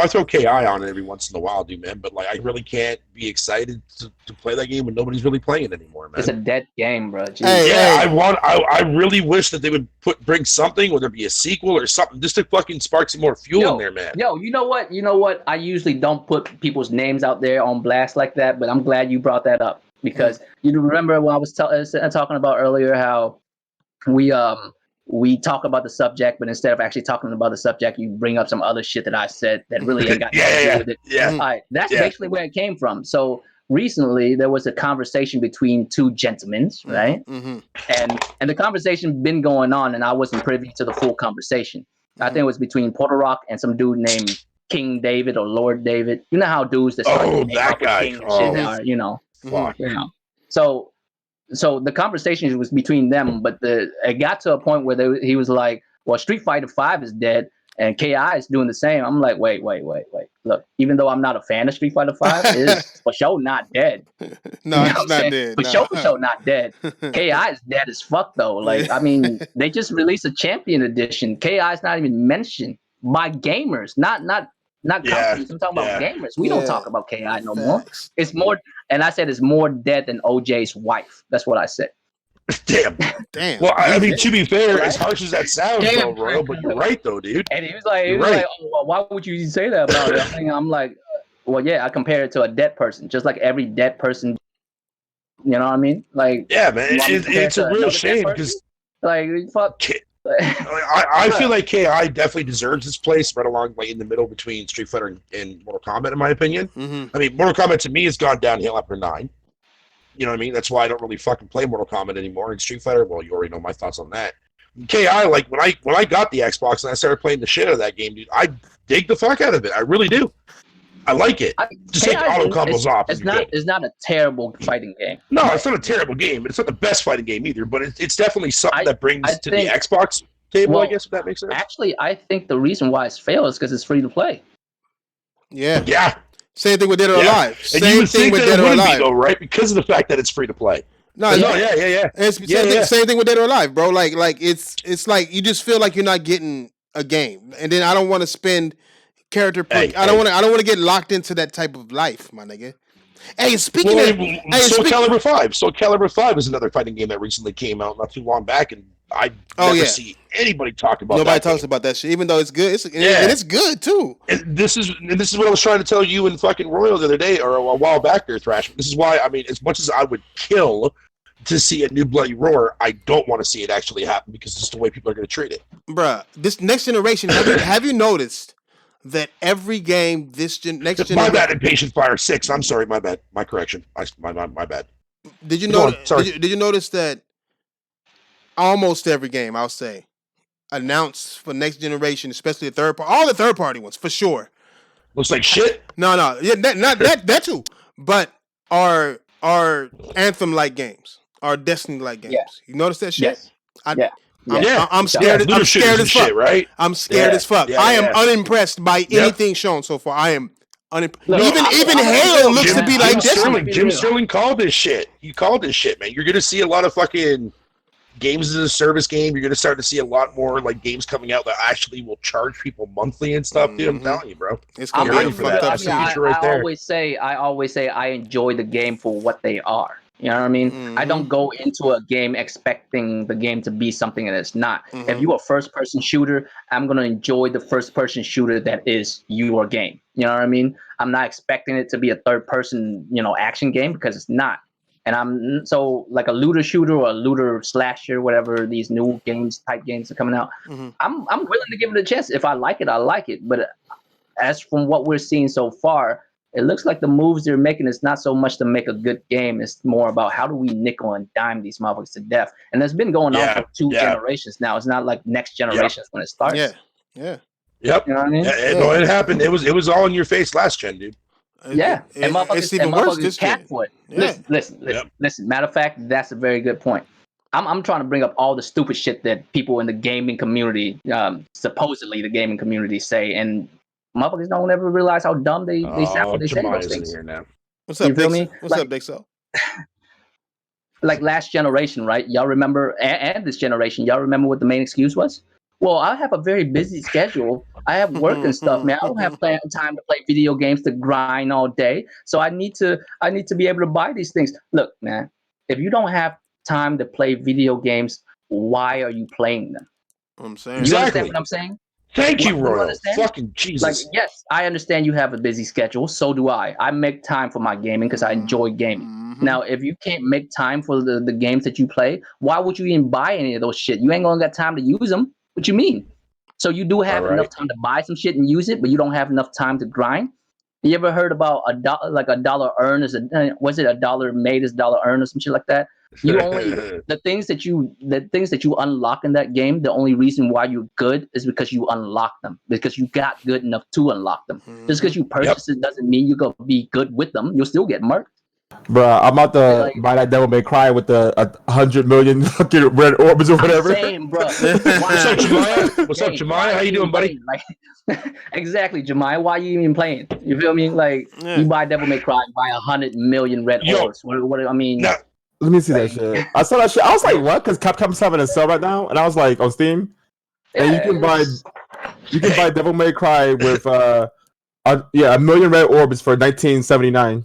throw KI on it every once in a while, dude, man. But like, I really can't be excited to play that game when nobody's really playing it anymore, man. It's a dead game, bro. I really wish that they would bring something, whether it be a sequel or something, just to fucking spark some more fuel in there, man. Yo, you know what? I usually don't put people's names out there on blast like that, but I'm glad you brought that up because you remember when I was talking about earlier how we talk about the subject, but instead of actually talking about the subject, you bring up some other shit that I said that really ain't got nothing to do with it. Yeah. All right, that's basically where it came from. So recently, there was a conversation between two gentlemen, right? Mm-hmm. And the conversation been going on, and I wasn't privy to the full conversation. I think it was between Porter Rock and some dude named King David or Lord David. You know how dudes that start that guy, King and shit are, you know. So the conversation was between them, but it got to a point where he was like, well, Street Fighter 5 is dead and KI is doing the same. I'm like, wait. Look, even though I'm not a fan of Street Fighter 5, it is for sure not dead. No, it's not dead. For sure not dead. KI is dead as fuck, though. Like, I mean, they just released a Champion Edition. KI is not even mentioned by gamers, not companies. I'm talking about gamers. We don't talk about KI no more. It's more, and I said it's more dead than OJ's wife. That's what I said. Damn. Well, I mean, to be fair, as harsh as that sounds, Royal, but you're right, though, dude. And he was like, oh, well, why would you say that about it? I'm like, well, yeah, I compare it to a dead person, just like every dead person. You know what I mean? Like, yeah, man, it's a real shame because, like, fuck. I feel like KI definitely deserves its place right along like in the middle between Street Fighter and Mortal Kombat, in my opinion. Mm-hmm. I mean, Mortal Kombat to me has gone downhill after 9. You know what I mean? That's why I don't really fucking play Mortal Kombat anymore. And Street Fighter, well, you already know my thoughts on that. KI, like when I got the Xbox and I started playing the shit out of that game, dude, I dig the fuck out of it. I really do. I like it. Just take auto combos off. It's not a terrible fighting game. No, it's not a terrible game, but it's not the best fighting game either. But it's definitely something that brings to the Xbox table, I guess, if that makes sense. Actually, I think the reason why it's failed is because it's free to play. Yeah. Yeah. Same thing with Dead or Alive. And Same thing with Dead or Alive. Though, right? Because of the fact that it's free to play. No, yeah. Same thing with Dead or Alive, bro. Like it's like you just feel like you're not getting a game, and then I don't want to spend character. I don't want to get locked into that type of life, my nigga. Hey, speaking of Soul Calibur 5 is another fighting game that recently came out not too long back, and I never see anybody talk about. Nobody that talks game. about that shit, even though it's good. And it's good too. And this is what I was trying to tell you in fucking Royal the other day or a while back there, Thrash. This is why, I mean, as much as I would kill to see a new Bloody Roar, I don't want to see it actually happen because it's the way people are going to treat it. Bruh, this next generation, have you noticed that every game next generation... My bad, Impatient Fire 6. I'm sorry, my bad. My correction. My bad. Did you notice that almost every game, I'll say, announced for next generation, especially all the third party ones, for sure. Looks like shit? No. Yeah, not that too. But are Anthem-like games. Are Destiny-like games. Yeah. You notice that shit? Yes. I'm scared. I'm scared as fuck. Shit, right? I'm scared as fuck. I am unimpressed by anything shown so far. I am unimpressed. Even Halo looks to be like this. Jim Sterling called this shit. He called this shit, man. You're gonna see a lot of fucking games as a service game. You're gonna start to see a lot more like games coming out that actually will charge people monthly and stuff. Dude, I'm telling you, bro. It's gonna be a fucked up future right there. I always say I enjoy the game for what they are. You know what I mean? I don't go into a game expecting the game to be something that it's not. If you're a first-person shooter, I'm going to enjoy the first-person shooter that is your game. You know what I mean? I'm not expecting it to be a third-person, action game because it's not. And I'm so like a looter shooter or a looter slasher, whatever these new type games are coming out. I'm willing to give it a chance. If I like it, I like it. But as from what we're seeing so far, it looks like the moves they're making is not so much to make a good game. It's more about how do we nickel and dime these motherfuckers to death. And that's been going on for 2 generations now. It's not like next generation when it starts. Yeah. Yep. You know what I mean? No, it happened. It was all in your face last gen, dude. Yeah. And it's even worse this cat for it. Listen. Matter of fact, that's a very good point. I'm trying to bring up all the stupid shit that people in the gaming community, supposedly the gaming community say, and motherfuckers don't ever realize how dumb they sound when they say those things. Here now. What's up, Dixon? What's up, Dixon? Like last generation, right? Y'all remember, and this generation, y'all remember what the main excuse was? Well, I have a very busy schedule. I have work and stuff, man. I don't have time to play video games to grind all day. So I need to be able to buy these things. Look, man, if you don't have time to play video games, why are you playing them? I'm saying. You understand what I'm saying? Thank you, Royal. Fucking Jesus. Like, yes, I understand you have a busy schedule. So do I. I make time for my gaming because I enjoy gaming. Now, if you can't make time for the games that you play, why would you even buy any of those shit? You ain't gonna get time to use them. What you mean? So you do have enough time to buy some shit and use it, but you don't have enough time to grind? You ever heard about a dollar earned is was it $1 made is $1 earned or some shit like that? You only the things that you unlock in that game, the only reason why you're good is because you unlock them, because you got good enough to unlock them. Just because you purchase it doesn't mean you're gonna be good with them. You'll still get murked. Bruh, I'm about to buy that Devil May Cry with the 100 million fucking red orbs or whatever. I'm saying, bro. What's up, Jemiah? What's up, Jemiah? How you doing, buddy? Like, exactly, Jemiah. Why are you even playing? You feel me? Like, you buy Devil May Cry, buy 100 million red orbs. What I mean? Nah. Let me see that shit. I saw that shit. I was like, what? Because Capcom's having a sale right now, and I was like, on Steam, and you can buy Devil May Cry with a million red orbs for $19.79.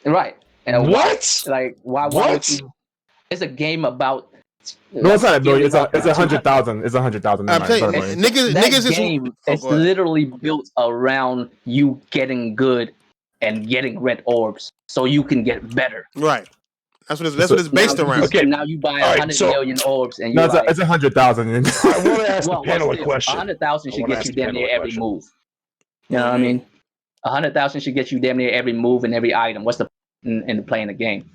Right. And what? Why would you? It's a game about. No, it's not a million. It's 100,000. It's 100,000. I'm saying, niggas game is literally built around you getting good and getting red orbs, so you can get better. Right. That's what it's based around. Okay. Now you buy All right, 100 million orbs, and No, you're it's 100,000. I want to ask the panel a question. 100,000 should I wanna get ask you the damn panel near a every question. move. You know what I mean? 100,000 should get you damn near every move and every item. What's the in playing the game?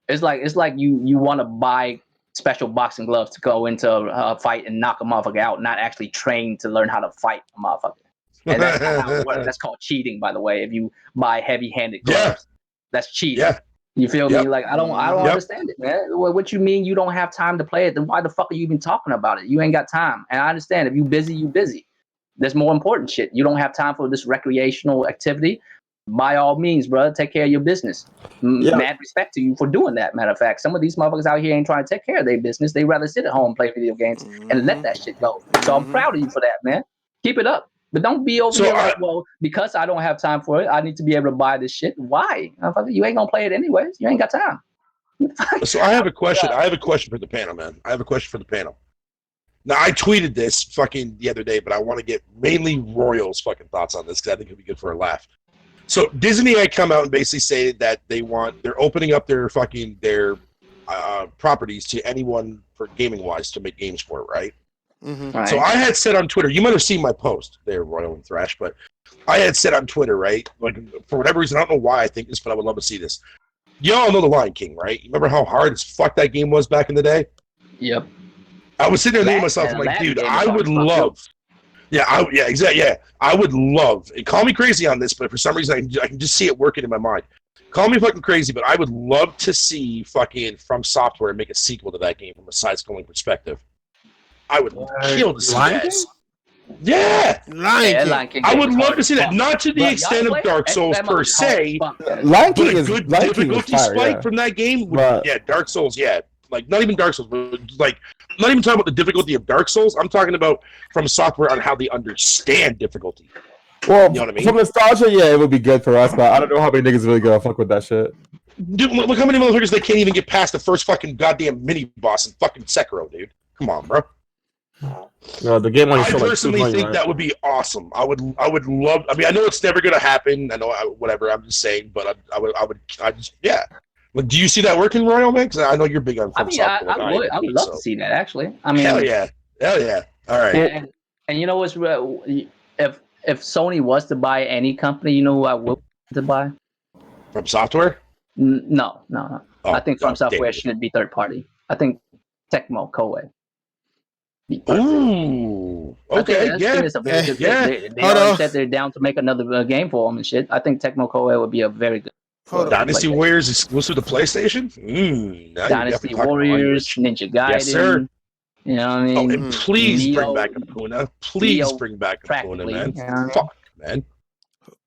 It's like you want to buy special boxing gloves to go into a fight and knock a motherfucker out, not actually train to learn how to fight a motherfucker. And that's not how it works. That's called cheating, by the way. If you buy heavy-handed gloves, that's cheating. Yeah. You feel Yep. me? Like I don't understand it, man. What you mean you don't have time to play it? Then why the fuck are you even talking about it? You ain't got time. And I understand if you busy, you busy. There's more important shit. You don't have time for this recreational activity. By all means, brother, take care of your business. Yeah. Mad respect to you for doing that. Matter of fact, some of these motherfuckers out here ain't trying to take care of their business. They rather sit at home and play video games and let that shit go. So I'm proud of you for that, man. Keep it up. But don't be over here like, well, because I don't have time for it, I need to be able to buy this shit. Why? You ain't gonna play it anyways. You ain't got time. So I have a question. I have a question for the panel, man. I have a question for the panel. Now, I tweeted this fucking the other day, but I want to get mainly Royal's fucking thoughts on this because I think it'd be good for a laugh. So Disney had come out and basically stated that they're opening up their properties to anyone for gaming wise to make games for it, right? Mm-hmm. Right. So I had said on Twitter, you might have seen my post there, Royal and Thrash, but I had said on Twitter, right? Like for whatever reason, I don't know why I think this, but I would love to see this. Y'all know The Lion King, right? You remember how hard as fuck that game was back in the day? Yep. I was sitting there thinking to myself, I'm like, dude, I would love. Yeah, exactly. Yeah, I would love. And call me crazy on this, but for some reason, I can just see it working in my mind. Call me fucking crazy, but I would love to see fucking From Software make a sequel to that game from a side-scrolling perspective. I would kill to see that. Yeah, Lion King. I would love to see that. Not to the extent of Dark Souls per se, Lion King but a is good Lion King difficulty was fire, spike yeah. from that game. But- Yeah, Dark Souls. Yeah, like not even Dark Souls, but like not even talking about the difficulty of Dark Souls. I'm talking about From Software on how they understand difficulty. Well, You know what I mean? from nostalgia, yeah, it would be good for us, but I don't know how many niggas really gonna fuck with that shit. Dude, look how many motherfuckers they can't even get past the first fucking goddamn mini boss in fucking Sekiro, dude. Come on, bro. No, the game only I showed like personally 220, think right? that would be awesome. I would love. I mean, I know it's never gonna happen. I know, whatever. I'm just saying, but I just, yeah. But do you see that working, Royal, man? Because I know you're big on. I mean, I would love to see that, actually. I mean, hell yeah. All right. And you know what's real? If Sony was to buy any company, you know who I would to buy? From Software? No. Oh, I think From Software damn. should be third party. I think Tecmo Koei. Ooh. Okay. Yeah. It's a very good Yeah. They Hold already on. said they're down to make another game for them and shit. I think Tecmo Koei would be a very good. Hold on. Dynasty PlayStation. Warriors exclusive to PlayStation? now Dynasty you definitely talk Warriors, about Ninja Gaiden. Yes, sir. You know what I Oh, mean? and please bring Neo- back Capuna. Please Neo bring back Capuna, practically, man. you know what I mean? Fuck, man.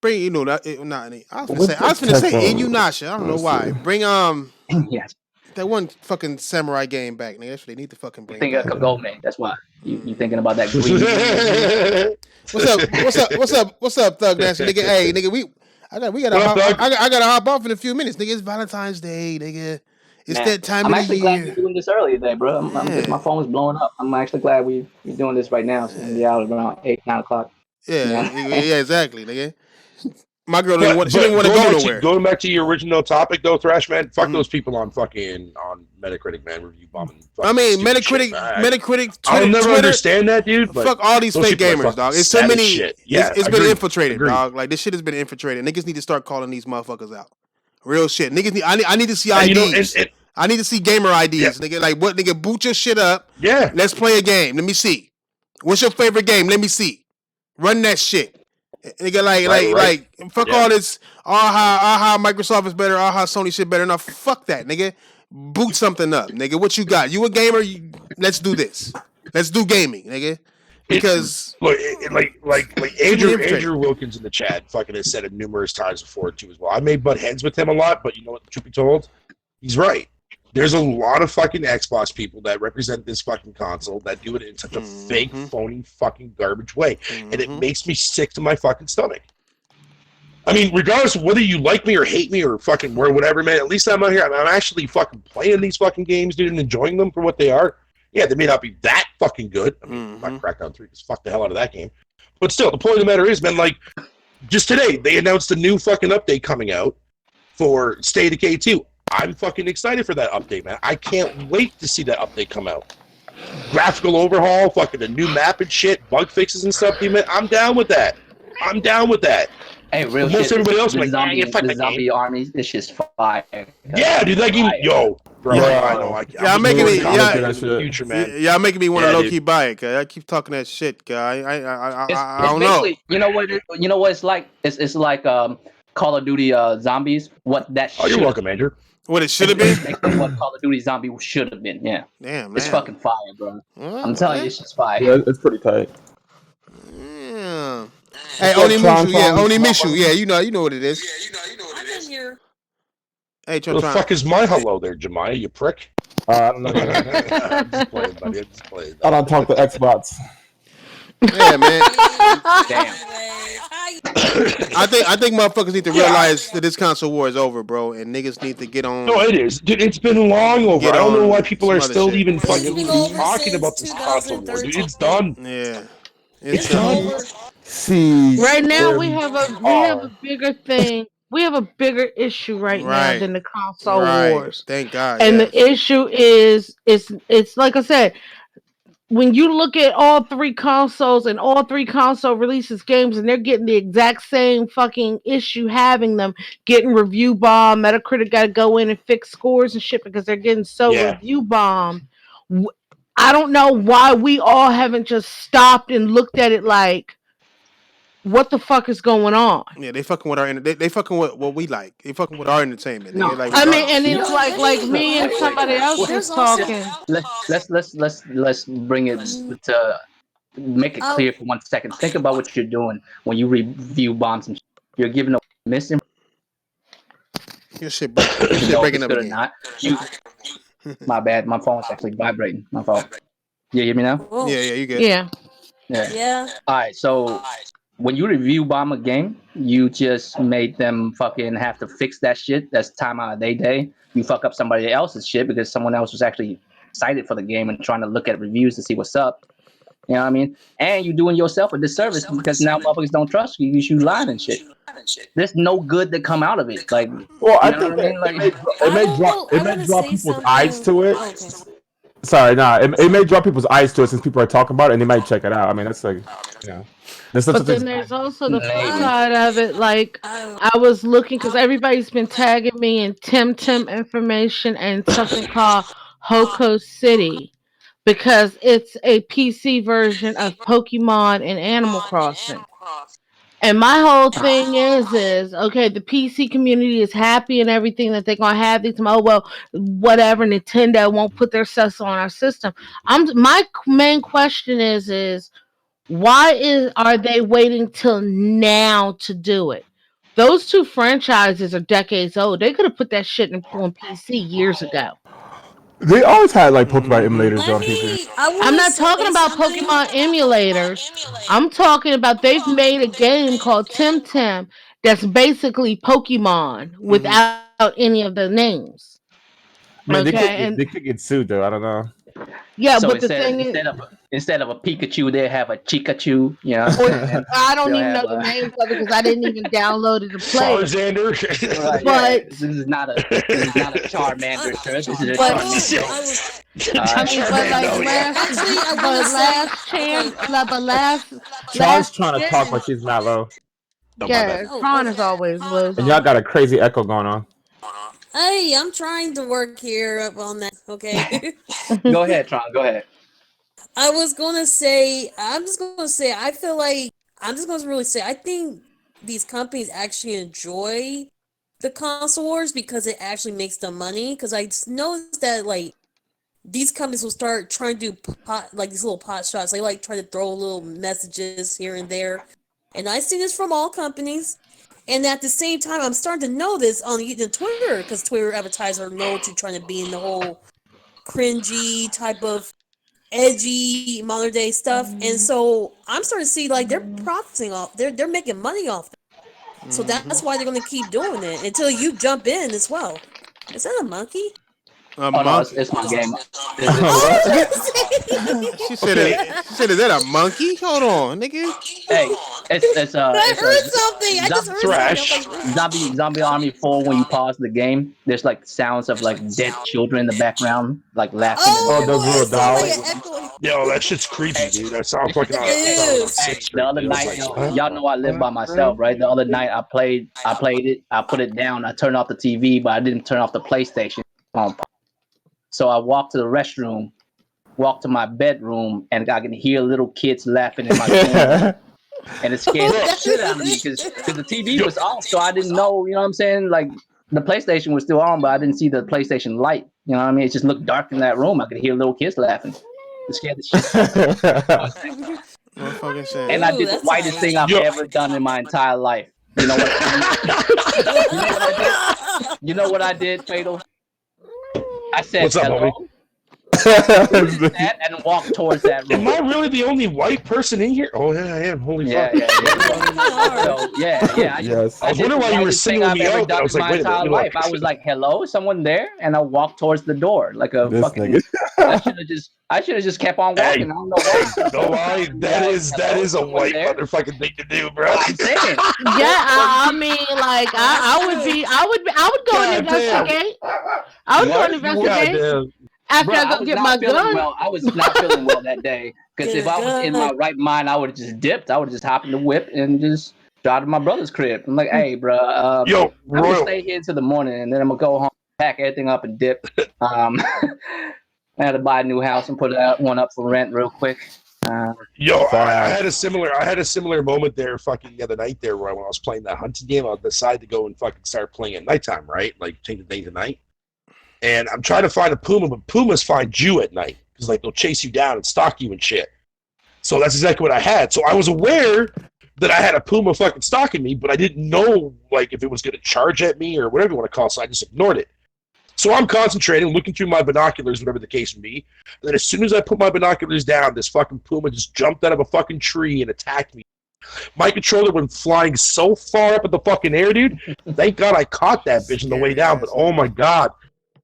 Bring not any. I was What's gonna say the Inuyasha. I don't know why. Bring Yes. that one fucking samurai game back, nigga. That's what they need to fucking bring. Think of Back. Kagome. That's why you thinking about that green. What's up, Thug Nasty, nigga? Hey, nigga, I gotta hop off in a few minutes, nigga. It's Valentine's Day, nigga. It's Man, that time I'm of the actually glad year. we're doing this early today, bro. My phone was blowing up. I'm actually glad we're doing this right now. So we'll be out around 8-9 o'clock. Yeah, Yeah. yeah, exactly, nigga. My girl didn't want to go nowhere. Going back to your original topic, though, Thrash, man, fuck those people on Metacritic, man, review bombing. I mean, stupid shit, Metacritic, I'll never Twitter, understand that, dude. But fuck all these those fake people are gamers, fucking dog. It's so sad as many. shit. Yeah, it's been agreed. infiltrated, Agreed. dog. Like this shit has been infiltrated. Niggas need to start calling these motherfuckers out. Real shit. Niggas need. I need to see And, IDs. I need to see gamer IDs, nigga. Like what, nigga? Boot your shit up. yeah. Let's play a game. Let me see. What's your favorite game? Let me see. Run that shit. Nigga, like, fuck all this. How Microsoft is better. How Sony shit better. No, fuck that, nigga. Boot something up, nigga. What you got? You a gamer? Let's do this. Let's do gaming, nigga. Because Look, Andrew Wilkins in the chat fucking has said it numerous times before too as well. I may butt heads with him a lot, but you know what? Truth be told, he's right. There's a lot of fucking Xbox people that represent this fucking console that do it in such a fake, phony, fucking garbage way, and it makes me sick to my fucking stomach. I mean, regardless of whether you like me or hate me or fucking whatever, man, at least I'm out here. I'm actually fucking playing these fucking games, dude, and enjoying them for what they are. Yeah, they may not be that fucking good. I mean, not Crackdown 3, because fuck the hell out of that game. But still, the point of the matter is, man, like, just today, they announced a new fucking update coming out for State of Decay 2. I'm fucking excited for that update, man. I can't wait to see that update come out. Graphical overhaul, fucking a new map and shit, bug fixes and stuff, man. I'm down with that. I'm down with that. Hey, real Most shit. everybody else the like, zombie, yeah, fuck the that zombie game. army, this shit's fire. Yeah, dude, that game, yo, bro, Yeah. I know. Y'all making me, in the future, man. y'all making me want to Yeah, low dude. key buy it. Cause I keep talking that shit, guy. I It's don't know. basically, you know what it's like? It's like Call of Duty zombies. What that Oh, you're should welcome, Andrew. What it should have it's been. basically what Call of Duty zombie should have been. Yeah, Damn, it's man. fucking fire, bro. Well, I'm telling you, it's just fire. Yeah, it's pretty tight. Yeah. Hey, What's Oni up, Tron, Mishu, yeah, Tron? Oni Mishu, yeah, you know what it is. I've been here. Hey, What the Tron. fuck is my hello there, Jemiah, you prick? I don't know. I'm just playing, buddy. I'm just playing. I don't talk to Xbox. Yeah, man. Damn. I think motherfuckers need to realize that this console war is over, bro, and niggas need to get on. No, it is. Dude, it's been long over. Get I don't know on why people some are other still shit. even It's fucking been over talking since about this console war, dude. It's 2013. done. Yeah, It's it's done. done. See, Right now, we um, have a bigger thing. We have a bigger issue right now Right. than the console Right. wars. Thank God. And yes. the issue is, it's like I said, when you look at all three consoles and all three console releases games, and they're getting the exact same fucking issue, having them getting review bomb. Metacritic got to go in and fix scores and shit because they're getting so Yeah. review bombed. I don't know why we all haven't just stopped and looked at it like, what the fuck is going on? Yeah, they fucking with our they fucking with what we like. They fucking with our entertainment. No. Nigga. Like, I mean, regardless. and You it's know, like me and wait, somebody wait. else There's was also- talking. Let's bring it to make it clear for 1 second. Think about what you're doing when you review bombs and shit. You're giving a misinformation. Your shit breaking up Good or again. not. You, my bad. My phone's actually vibrating. My fault. You hear me now? Whoa. Yeah, you good. Yeah. Yeah. All right. So when you review bomb a game, you just made them fucking have to fix that shit. That's time out of their day. You fuck up somebody else's shit because someone else was actually excited for the game and trying to look at reviews to see what's up. You know what I mean? And you're doing yourself a disservice because now motherfuckers don't trust you. You lying and shit. There's no good that come out of it. Like, well, I you know think what I mean? that Like, it may I draw wanna say people's something. eyes to it. Okay. Sorry, it may draw people's eyes to it since people are talking about it, and they might check it out. I mean, that's like, you know, there's such But a thing. then there's also the flip Maybe. side of it. Like, I was looking because everybody's been tagging me in Tim information and something called Hoko City because it's a PC version of Pokemon and Animal Crossing. And my whole thing is okay, the PC community is happy and everything that they're gonna have these. Oh well, whatever. Nintendo won't put their stuff on our system. My main question is why are they waiting till now to do it? Those two franchises are decades old. They could have put that shit on PC years ago. They always had like Pokemon emulators on PC. I'm not talking about Pokemon emulators. I'm talking about they've made a game called Tim that's basically Pokemon without any of the names. I mean, Okay, they could get sued though. I don't know. Yeah, so but the thing is, instead of a Pikachu, they have a Chikachu. You know, I don't They'll even know have the a- names of it because I didn't even download it to play. Charmander. Right, But- this is not a Charmander, sir. This is a But- Charmander. I mean, but like last Char's trying to talk, but she's not low, yeah, Tron is always low. and y'all got a crazy echo going on. Hey, I'm trying to work here up on that. Okay. Go ahead, Tron. Go ahead. I'm just gonna say, I feel like, I'm just gonna really say, I think these companies actually enjoy the console wars because it actually makes them money. Because I just noticed that, like, these companies will start trying to do these little pot shots. They like try to throw little messages here and there. And I see this from all companies. And at the same time, I'm starting to know this on the Twitter, because Twitter advertisers know to trying to be in the whole cringy type of edgy modern day stuff. And so I'm starting to see like they're profiting off, they're making money off that. So that's why they're going to keep doing it until you jump in as well. Is that a monkey? A no, monkey. it's my game. She said, "Is that a monkey? Hold on, nigga." Hey, it's I heard something. I just heard Thrash. something. I was like, Zombie Army 4. When you pause the game, there's like sounds of like dead children in the background, like laughing. Oh, those little it sounds like dolls. an echo. Yo, that shit's creepy, dude. That sounds like It is. The other night, y'all know I live by myself, right? The other night I played it. I put it down. I turned off the TV, but I didn't turn off the PlayStation. So I walked to the restroom, walked to my bedroom, and I can hear little kids laughing in my room. And it scared the shit out of me because the TV was off, so I didn't know. You know what I'm saying? Like the PlayStation was still on, but I didn't see the PlayStation light. You know what I mean? It just looked dark in that room. I could hear little kids laughing. It scared the shit out of me. Motherfucking shit. And I did the that's whitest thing I've ever done in my entire life. You know what? You know what I did, Fatal? I said What's up, hello. homie? That and walked towards that room. Am I really the only white person in here? Oh yeah, I am. Holy Yeah, fuck! yeah. So, yeah. Yes. I was wondering why you were singling me out. I was like, wait a minute. Life. I was like, hello, someone there, and I walked towards the door like a This fucking. nigga. I should have just kept on walking. Hey, I don't know why. no lie, that is a white motherfucking thing to do, bro. I'm saying. Yeah, I mean, like I would go and investigate. I would go and investigate after Bro, I go get my gun. Well, I was not feeling well that day because if I was in my right mind, I would have just dipped. I would have just hopped in the whip and just drive to my brother's crib. I'm like, hey, bro, Yo, I'm gonna Royal. stay here until the morning, and then I'm gonna go home, pack everything up, and dip. I had to buy a new house and put one up for rent real quick. Yo, I had a similar moment there fucking the other night there where when I was playing that hunting game, I decided to go and fucking start playing at nighttime, right? Like change the day to night. And I'm trying to find a puma, but pumas find you at night because like they'll chase you down and stalk you and shit. So that's exactly what I had. So I was aware that I had a puma fucking stalking me, but I didn't know like if it was gonna charge at me or whatever you want to call it, so I just ignored it. So I'm concentrating, looking through my binoculars, whatever the case may be. And then as soon as I put my binoculars down, this fucking puma just jumped out of a fucking tree and attacked me. My controller went flying so far up in the fucking air, dude. Thank God I caught that bitch on the way down. But oh my God,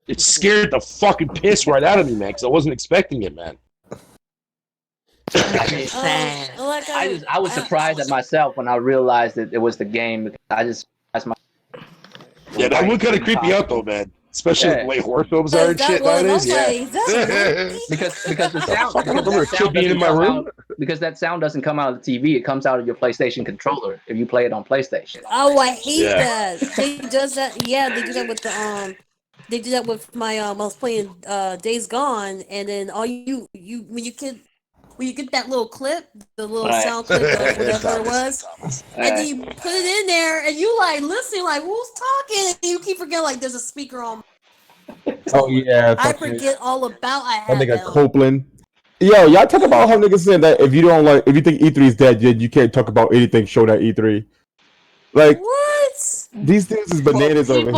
it scared the fucking piss right out of me, man, because I wasn't expecting it, man. I was surprised at myself when I realized that it was the game. Because Yeah, that one kind of creeped me out though, man. Especially with the way horror films are and shit nowadays. Yeah. Because the sound. I remember a kid being in my room. Because that sound doesn't come out of the TV. It comes out of your PlayStation controller if you play it on PlayStation. Oh, I hate that. They does that. Yeah, they do that with the They do that with my I was playing Days Gone, and then all you when you get that little clip, the little sound clip of whatever it was, and then you put it in there, and you like listening, like who's talking, and you keep forgetting like there's a speaker on. Oh yeah, I forget all about I that had nigga that. Copeland. Yo, y'all talk about how niggas saying that if you think E3 is dead, you can't talk about anything shown at E3. Like what? These things is bananas over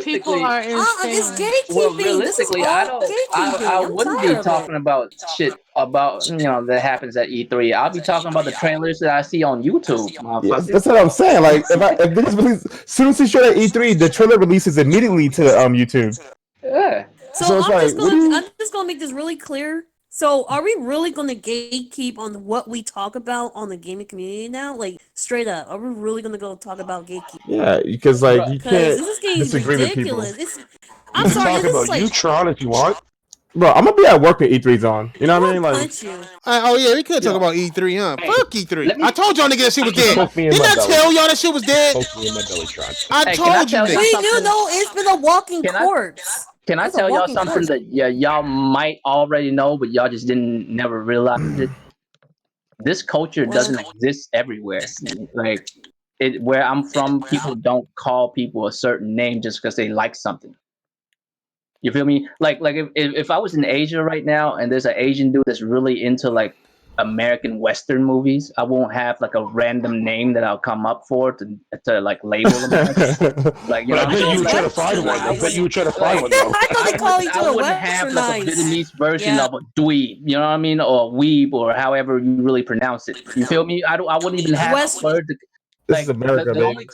People here. are insane. It's gatekeeping. Well, realistically, I wouldn't be talking about shit about that happens at E3. I'll be talking about the trailers that I see on YouTube. Yeah, that's what I'm saying. Like if this release, as soon as it's shown at E3, the trailer releases immediately to YouTube. Yeah. So I'm just gonna make this really clear. So are we really gonna gatekeep on what we talk about on the gaming community now? Like straight up, are we really gonna go talk about gatekeeping? Yeah, because like you can't this game is disagree with people. ridiculous. I'm sorry, talk this about is like Utron if you want. Bro, I'm gonna be at work when E3's on. You know what I mean? Like, punch you. Oh yeah, we could talk about E3, huh? Hey, Fuck E3. I told y'all nigga that shit was dead. Poke me in Didn't my I belly. tell y'all that shit was dead? Poke me in my bellytron. I Hey, told you can I tell nigga. We something? do know it's been a walking Can I- corpse. Can I That's a tell y'all walking something corpse. that y'all might already know, but y'all just didn't never realize it? This culture doesn't exist everywhere. Like where I'm from, people don't call people a certain name just because they like something. You feel me? Like if I was in Asia right now and there's an Asian dude that's really into like American Western movies, I won't have like a random name that I'll come up for to like label them. Like But I bet you would try to find one. I bet you would try to find one though. I thought they call each I other wouldn't have like a Westernized. Vietnamese version Yeah. of a dweeb, you know what I mean, or weeb, or however you really pronounce it. You feel me? I wouldn't even have West- a word. This is America, the baby. only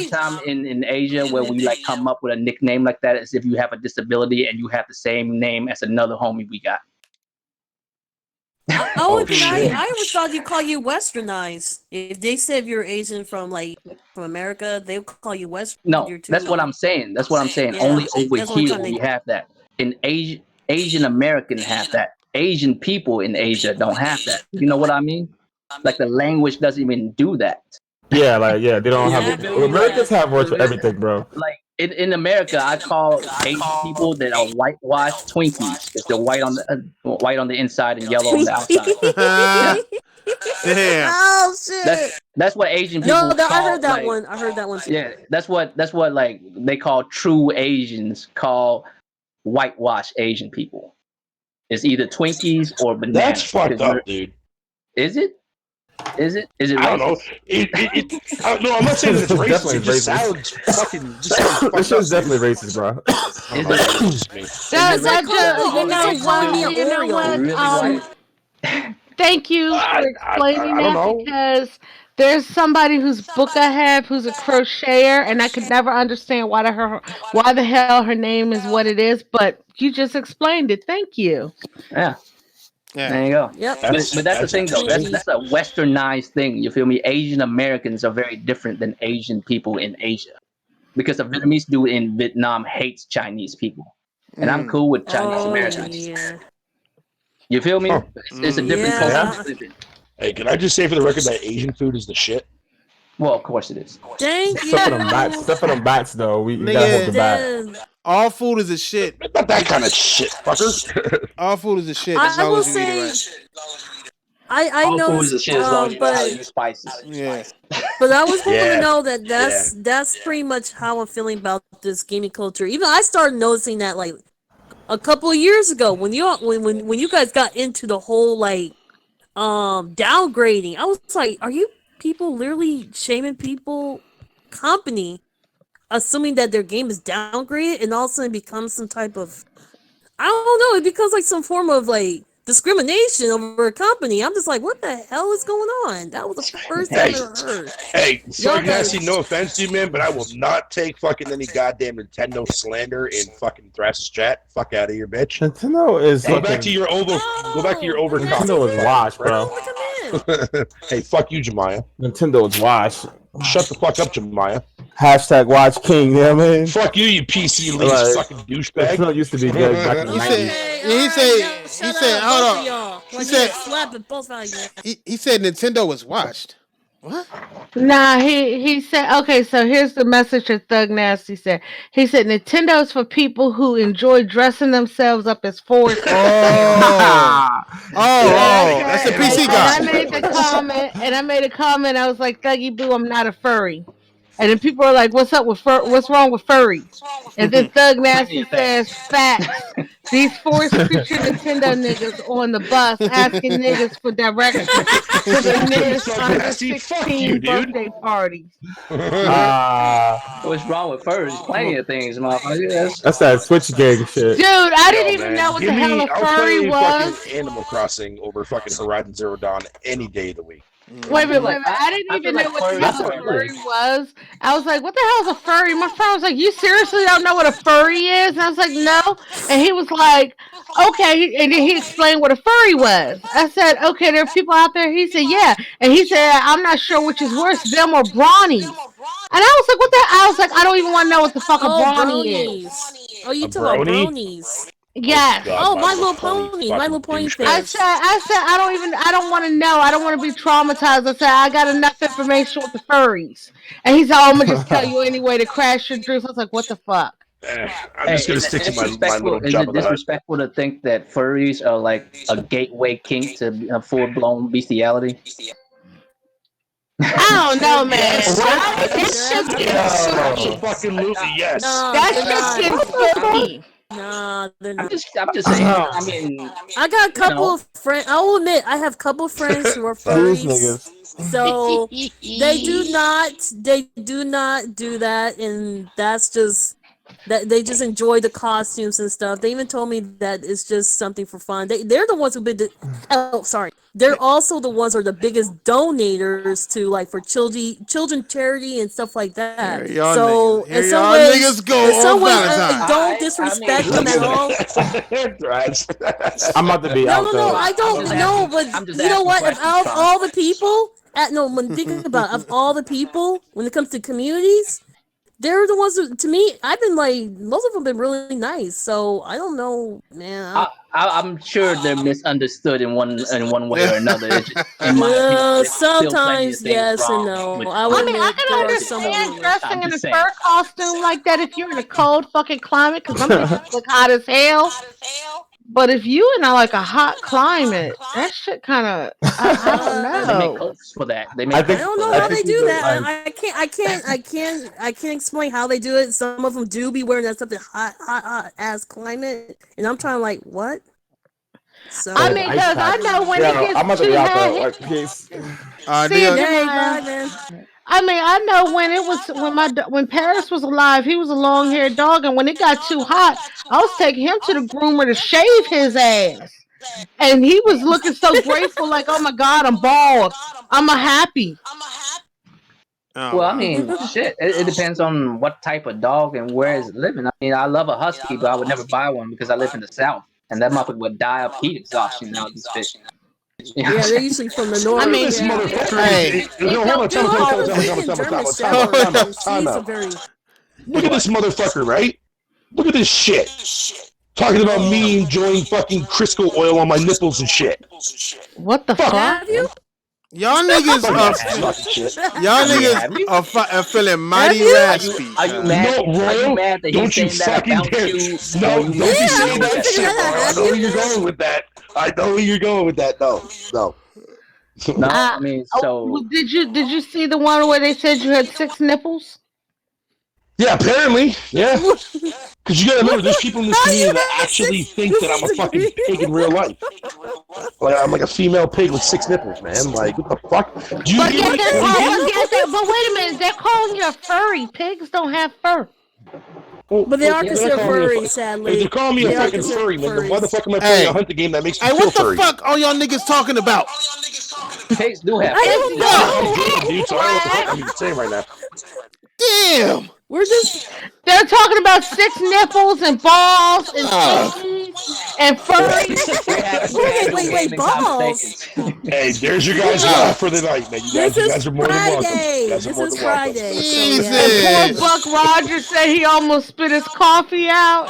time in Asia where we like come up with a nickname like that is if you have a disability and you have the same name as another homie we got. I always thought you call you westernized. If they said you're Asian from America, they would call you Western. No, that's what I'm saying. That's what I'm saying. Yeah, Only over that's the only here time we they- have that. In Asian American have that. Asian people in Asia don't have that. You know what I mean? Like the language doesn't even do that. Yeah, they don't have. Yeah. Americans have words for everything, bro. Like in America, I call Asian people that are whitewashed Twinkies because they're white on the inside and yellow on the outside. Damn. Oh shit! That's what Asian people. No, I call, heard that like, one. I heard that one too. Yeah, that's what like they call true Asians call whitewashed Asian people. It's either Twinkies or bananas. That's fucked up, dude. Is it? Is it? I don't know. No, I'm not saying that it's racist. Definitely It just racist. sounds fucking. Just sounds fucked This shit's up, definitely racist, bro. dude. It's just me. That's like, you know what? Really white? Thank you for I explaining don't that know. because there's somebody whose book I have who's a crocheter, and I could never understand why the hell her name is what it is. But you just explained it. Thank you. Yeah. Yeah. There you go. Yep. But that's the thing, though. That's a westernized thing. You feel me? Asian Americans are very different than Asian people in Asia, because the Vietnamese dude in Vietnam hates Chinese people, and I'm cool with Chinese Americans. Yeah. You feel me? Huh. It's a different Yeah. culture. Hey, can I just say for the record that Asian food is the shit? Well, of course it is. Thank you. Stuff for them bats, though. We gotta hold the bat. Then, All food is a shit. Not that kind of shit, fucker. All food is a shit. As I long will as you eat it say, right. I All know, food is a shit as long as you know how to but use spices. Yeah. I was going Yeah. to know that that's pretty much how I'm feeling about this gaming culture. Even I started noticing that like a couple of years ago when you guys got into the whole downgrading. I was like, are you people literally shaming people company, assuming that their game is downgraded, and all of a sudden it becomes some type of, I don't know, it becomes like some form of like discrimination over a company. I'm just like, what the hell is going on? That was the first time I ever heard. Hey, sorry, Y'all guys- Nasty, no offense to you, man, but I will not take fucking any goddamn Nintendo slander in fucking Thrash's chat. Fuck out of here, bitch. Nintendo is Go back to your over. Go back to your over. Nintendo is washed, bro. Look at him. Hey, fuck you, Jemiah. Nintendo is washed. Shut the fuck up, Jemiah. Hashtag Watch King. You know what I mean? Fuck you, you PC elite Right. fucking douchebag. Nintendo used to be good back in the He 90s. said, hold on. He said, slapping both of you. he said Nintendo was washed. What? Nah, he said, okay, so here's the message that Thug Nasty said. He said Nintendo's for people who enjoy dressing themselves up as Forrest. That's the PC guy. And I made a comment. I was like, Thuggy Boo, I'm not a furry. And then people are like, what's wrong with furries? And then Thug Nasty says, facts. These Force Creature Nintendo niggas on the bus asking niggas for directions to the niggas under Nasty, fuck 16 you, dude. birthday parties. What's wrong with furs? Plenty of things, motherfucker. Yes. That's that Switch gang shit. Dude, I didn't Yo, even man, know what the give hell me- a I'll furry play was. fucking Animal Crossing over fucking Horizon Zero Dawn any day of the week. Wait a minute. I didn't I even feel know like what the hell furries a are furry was. I was like, what the hell is a furry? My friend was like, you seriously don't know what a furry is? And I was like, no. And he was like, okay. And then he explained what a furry was. I said, okay, there are people out there. He said, yeah. And he said, I'm not sure which is worse, them or brownies. And I was like, what the? I was like, I don't even want to know what the fuck a brownie is. Oh, you A talking about brony? brownies? Yes. God, Oh, My Little Pony. My fucking Little Pony douchebag. I fans. said, I don't want to know. I don't want to be traumatized. I said, I got enough information with the furries. And he said, oh, I'm going to just tell you anyway to crash your dreams. I was like, what the fuck? I'm just gonna Is it stick to my disrespectful- little Is job it of the hut. disrespectful to think that furries are like a gateway kink to a full-blown bestiality? I don't know, man. Yes. That shit gets spooky. Fucking Lucy, yes. No, That they're shit not. gets spooky. Nah, they're I'm not. just saying. I mean, I got a couple know. of friends. I will admit, I have a couple of friends who are These furries. niggas. So they do not do that, and that's just that they just enjoy the costumes and stuff. They even told me that it's just something for fun. They're the ones who've been. They're also the ones who are the biggest donators to like for children charity and stuff like that. Here y'all so niggas, here in some y'all ways, niggas go in some on ways, Valentine's. don't disrespect them at all. I'm about to be out No, though. I don't know, but you know what? If out of all the people, when think about it, of all the people, when it comes to communities, they're the ones who, to me, I've been like, most of them have been really nice. So I don't know, man. I'm sure they're misunderstood in one way or another. It's just, in my opinion, Well, there's still plenty of sometimes things yes wrong and no. with- I I would mean, I admit can there are some of understand them. dressing I'm in a just saying. fur costume like that if you're in a cold fucking climate, because I'm like hot as hell. But if you in like a hot climate, that shit kind of I don't They make know. clothes for that. They I make think- I clothes don't for know I how that. they think do we that. were, I can't explain how they do it. Some of them do be wearing that stuff in hot ass climate, and I'm trying like what? So I mean, because I know when it I'm about gets to too be out hot. though. Like, peace. See Deal. you Yay, tomorrow. bye, man. I mean, I know when it was when Paris was alive, he was a long haired dog, and when it got too hot, I was taking him to the groomer to shave his ass, and he was looking so grateful, like, "Oh my God, I'm bald. I'm a happy." Oh, Well, I wow. mean, shit. It depends on what type of dog and where it's living. I mean, I love a husky, but I would never buy one because I live in the South, and that motherfucker would die of heat exhaustion out of this bitch. You know what Yeah, I'm they're saying? usually from the north. I mean, This yeah. motherfucker. Hey. No, hold on. Time Well, out. the German Shepherd, Time she's a out. very Look at this motherfucker, right? Look at this shit. Talking about me enjoying fucking Crisco oil on my nipples and shit. What the fuck? Have you? Y'all niggas Fucking shit. y'all Have niggas you? are feeling mighty you? raspy. Are you mad? No, Are you Royal, mad that don't you he's saying that fucking about dare. you? No, Or don't you be Yeah, saying I that was shit, thinking bro. I that. know where you're going with that. I know where you're going with that. No. No, I mean, so Oh, did you see the one where they said you had 6 nipples? Yeah, apparently. Yeah. Because you gotta remember, there's people in this How community you that have actually 6 think that I'm a fucking pig in real life. Like, I'm like a female pig with 6 nipples, man. Like, what the fuck? Do you But hear yet what they're I'm calling, saying? but wait a minute, they're calling you a furry. Pigs don't have fur. But they are They're considered calling me a furry, fu- sadly. If they're calling me They a are fucking considered furry, man, then why the furries. fuck am I playing Hey. a hunting game that makes me Hey, feel what the furry? fuck are y'all niggas talking about? pigs do have. I don't Yeah, know. I'm good, dude, so I don't know what the fuck I'm even saying right now. Damn. We're just They're talking about 6 nipples and balls and titties and furry. Wait, balls. Hey, there's your guys' laugh for the night, man. You This guys is are more than welcome. You Friday. guys are This more is than welcome. Friday. Jesus. So, yeah. And poor Buck Rogers said he almost spit his coffee out.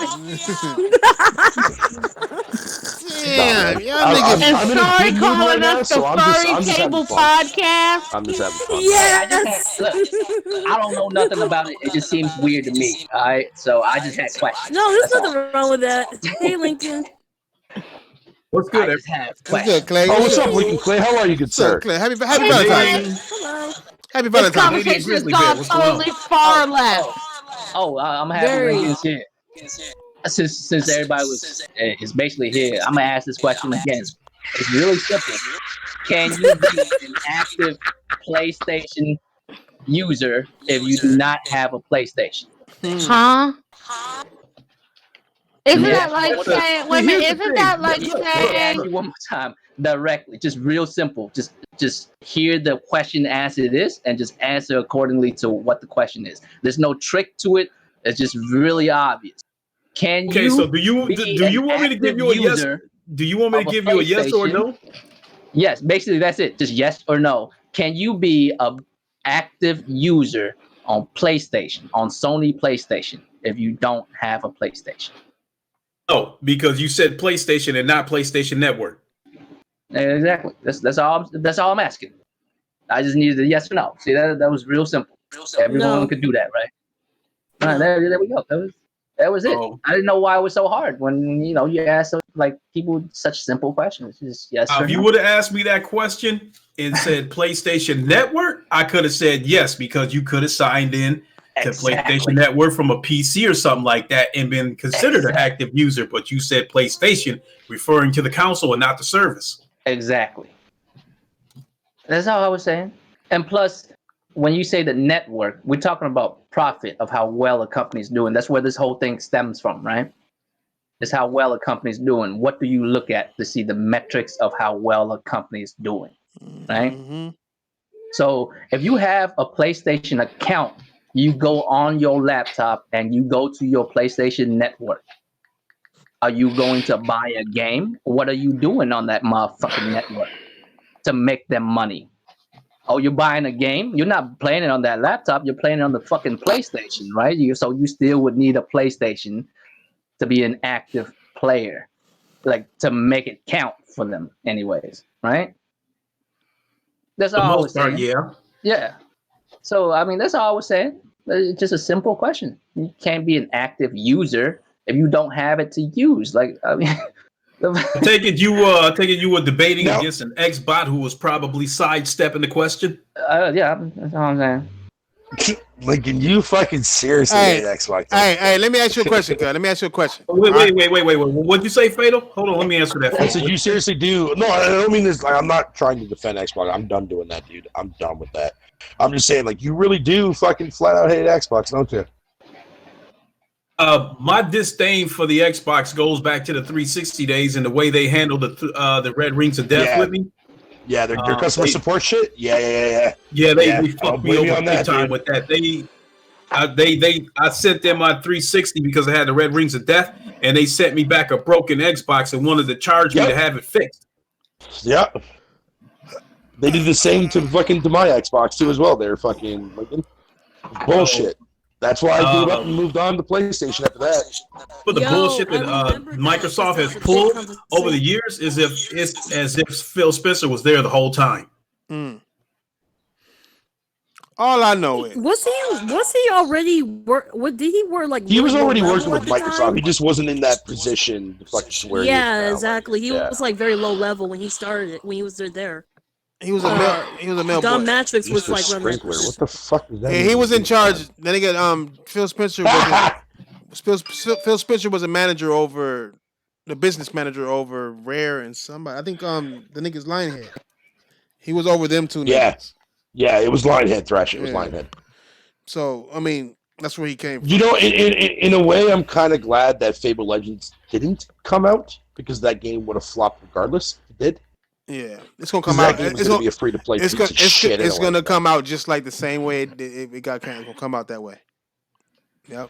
Damn, y'all I'm niggas. And in a sorry good mood calling right now, us so the I'm Furry just having Table fun. Podcast. I'm just having fun. Yes. Look, I don't know nothing about it. It just seems weird to me. All right, so I just had questions. No, there's That's all. nothing wrong with that. Hey, Lincoln. What's I good? just have What's questions. good, Clay? Oh, what's up, Lincoln Clay? How are you, good What's up, sir? Clay? Happy Hey, Valentine's. man. Hello. Happy This Valentine's. conversation has Grizzly gone Bear, what's going on? totally far left. Oh, I'm happy Very. Lincoln's here. Since everybody is basically here, I'm gonna ask this question again. It's really simple. Can you be an active PlayStation user if you do not have a PlayStation? Huh? Isn't Yeah. that like saying, wait a minute, isn't that like Let me ask saying, you one more time directly, just real simple. Just hear the question as it is and just answer accordingly to what the question is. There's no trick to it. It's just really obvious. Can Okay, you so do you be want me to an give you a active yes? user Do you want me to of a give you a yes or PlayStation? no? Yes, basically that's it. Just yes or no. Can you be a active user on PlayStation, on Sony PlayStation, if you don't have a PlayStation? No, because you said PlayStation and not PlayStation Network. Exactly. That's all I'm asking. I just needed a yes or no. See, that was real simple. Everyone No. could do that, right? All right, there we go. That was it. Oh. I didn't know why it was so hard when you asked like people such simple questions. Just yes or If you no. would have asked me that question and said PlayStation Network, I could have said yes because you could have signed in to PlayStation Network from a PC or something like that and been considered an active user. But you said PlayStation, referring to the console and not the service. Exactly. That's all I was saying. And plus, when you say the network, we're talking about profit of how well a company's doing. That's where this whole thing stems from, right? It's how well a company's doing. What do you look at to see the metrics of how well a company's doing, right? Mm-hmm. So if you have a PlayStation account, you go on your laptop and you go to your PlayStation network. Are you going to buy a game? What are you doing on that motherfucking network to make them money? Oh, you're buying a game? You're not playing it on that laptop. You're playing it on the fucking PlayStation, right? So you still would need a PlayStation to be an active player, like to make it count for them anyways, right? That's all I was saying. Yeah. So, I mean, that's all I was saying. It's just a simple question. You can't be an active user if you don't have it to use. Like, I mean... I take it you were debating against an ex-bot who was probably sidestepping the question? Yeah, that's all I'm saying. Lincoln, you fucking seriously hate Xbox. Hey, let me ask you a question, guy. Let me ask you a question. Wait. What'd you say, Fatal? Hold on, let me answer that. I said you seriously do. No, I don't mean this. Like, I'm not trying to defend Xbox. I'm done doing that, dude. I'm done with that. I'm just saying, like, you really do fucking flat out hate Xbox, don't you? My disdain for the Xbox goes back to the 360 days and the way they handled the Red Rings of Death with me. Yeah, their customer support shit. Yeah. Yeah, they fucked me over big time with that. I sent them my 360 because I had the Red Rings of Death, and they sent me back a broken Xbox and wanted to charge me to have it fixed. Yep. They did the same to my Xbox too as well. They're fucking bullshit. That's why I gave up and moved on to PlayStation after that. But the bullshit that Microsoft has pulled over the years is as if Phil Spencer was there the whole time. All I know is was he already work? What did he work like? He was already working with Microsoft. He just wasn't in that position to fucking where. Yeah, exactly. He was like very low level when he started. When he was there. He was a mailboy. Don Matrix was like running. What the fuck is that? Yeah, he was in charge. Then again, Phil Spencer was a manager over the business manager over Rare and somebody. I think the nigga's Lionhead. He was over them two. Niggas. Yeah, it was Lionhead Thrasher. It was Lionhead. So I mean, that's where he came from. You know, in a way, I'm kind of glad that Fable Legends didn't come out because that game would have flopped regardless. It did. Yeah, it's gonna come out. It's gonna be a free to play. It's gonna come out just like the same way it got canceled. It's gonna come out that way. Yep.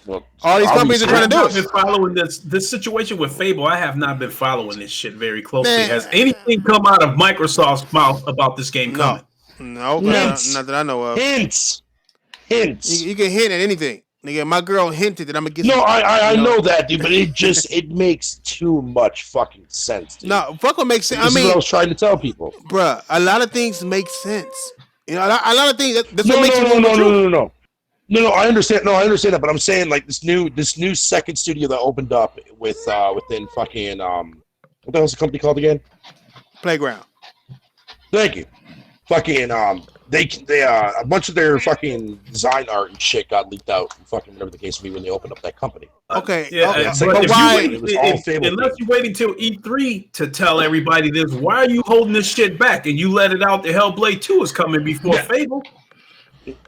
Well, all these companies are trying to do it. Been following this situation with Fable. I have not been following this shit very closely. Has anything come out of Microsoft's mouth about this game coming? No, not that I know of. Hints. You can hint at anything. Nigga, my girl hinted that I'm gonna get. No, I know that, dude, but it makes too much fucking sense. Dude. No, fuck what makes sense. This is what I was trying to tell people, bruh. A lot of things make sense. You know, a lot of things. No, I understand. No, I understand that, but I'm saying like this new second studio that opened up within fucking what the hell's the company called again? Playground. Thank you. Fucking they a bunch of their fucking design art and shit got leaked out. Fucking whatever the case may be when they opened up that company. Okay. Unless you're waiting till E3 to tell everybody this, why are you holding this shit back? And you let it out. The Hellblade 2 is coming before Fable.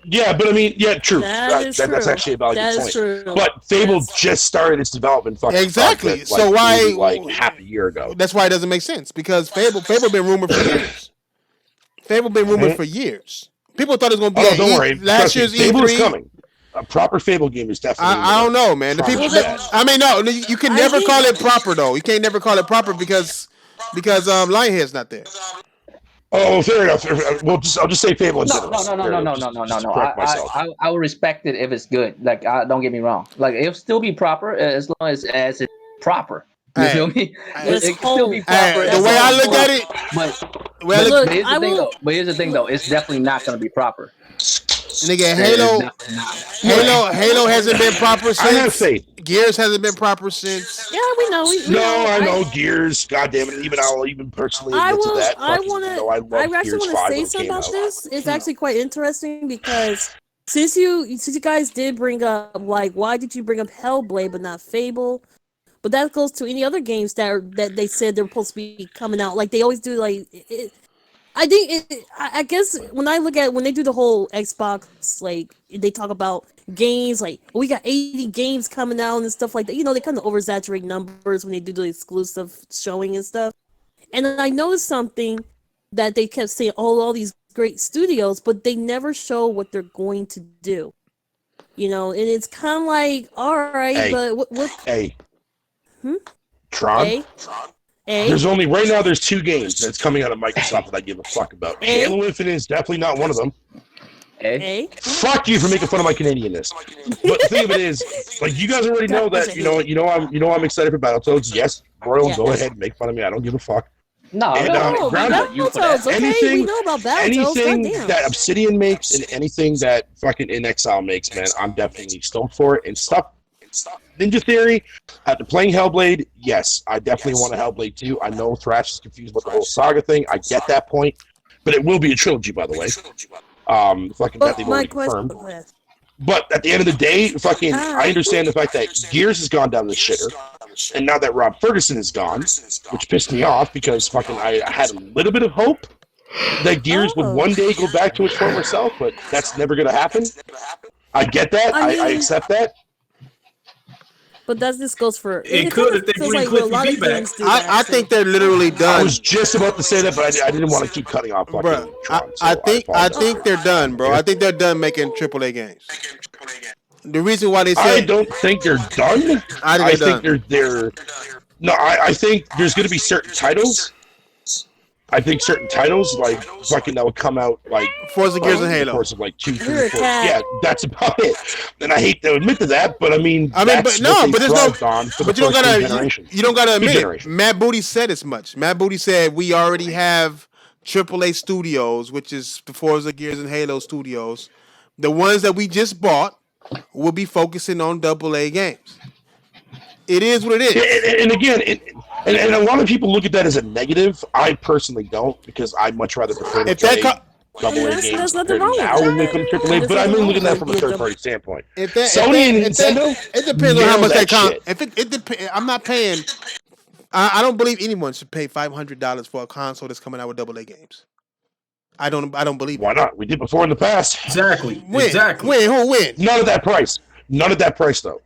Yeah, but I mean, true. That's actually a valid point. True. But Fable just started its development. Exactly. So why half a year ago? That's why it doesn't make sense because Fable been rumored for years. Fable been rumored for years. People thought it was going to be don't worry. last year's Fable E3. Is coming. A proper Fable game is definitely. I don't know, man. The people. I mean, no, you can never call it proper though. You can't never call it proper because Lionhead's not there. Oh, fair enough. I'll just say Fable instead of No. I will respect it if it's good. Like, don't get me wrong. Like, it'll still be proper as long as it's proper. You feel me? It can still be proper. The way I look at it, but here's the thing, though. It's definitely not going to be proper. Nigga, Halo hasn't been proper since. I have faith. Gears hasn't been proper since. Yeah, we know. I know Gears. God damn it! I'll even personally admit to that. I actually want to say something about this. It's actually quite interesting because since you guys did bring up like, why did you bring up Hellblade but not Fable? But that goes to any other games that they said they're supposed to be coming out. Like they always do. Like I think I guess when I look at when they do the whole Xbox, like they talk about games, like we got 80 games coming out and stuff like that. You know, they kind of oversaturate numbers when they do the exclusive showing and stuff. And then I noticed something that they kept saying, "Oh, all these great studios," but they never show what they're going to do. You know, and it's kind of like, all right, Hey. but what? Hey. Hmm? Tron? A? There's only right now. There's 2 games that's coming out of Microsoft that I give a fuck about. Halo Infinite is definitely not one of them. A? Fuck you for making fun of my Canadianness. But the thing of it is, like, you guys already know that. I'm excited for Battletoads. Yes, Royal, go ahead, make fun of me. I don't give a fuck. No, And, no, Battletoads, okay, we know about Battletoads. anything Goddamn. that Obsidian makes and anything that fucking In Exile makes, man, I'm definitely stoked for it. And stuff. Ninja Theory, after playing Hellblade, yes, I definitely want a Hellblade 2. I know Thrash is confused about the whole saga thing. I get that point. But it will be a trilogy, by the way. Fucking that they've already confirmed. But at the end of the day, fucking, I understand the fact that Gears has gone down the shitter. And now that Rob Ferguson is gone, which pissed me off because fucking I had a little bit of hope that Gears would one day go back to its former self, but that's never going to happen. I get that. I accept that. But that just goes for It could if they bring Cliffy B back. I think they're literally done. I was just about to say that, but I didn't want to keep cutting off. Bro, Tron, so I think they're done, bro. I think they're done making AAA games. The reason why they say I don't think they're done. I think they're. No, I think there's going to be certain titles. I think certain titles like fucking that would come out like Forza Gears and Halo. The course of like 2, 3, 4. Yeah, that's about it. And I hate to admit to that, but I mean, but there's no. But you don't gotta. generation. You don't gotta admit it. generation. Matt Booty said as much. Matt Booty said we already have AAA studios, which is the Forza Gears and Halo studios. The ones that we just bought will be focusing on AA games. It is what it is. And again, and a lot of people look at that as a negative. I personally don't, because I much rather prefer to play AA games compared to now when they come AAA. But I'm looking at that from a third-party standpoint. Sony and Nintendo, it depends on how much they come. shit. If it depends, I'm not paying. I don't believe anyone should pay $500 for a console that's coming out with AA games. I don't believe. Why not? We did before in the past. Exactly. When? Exactly. When? None of that price. None of that price, though.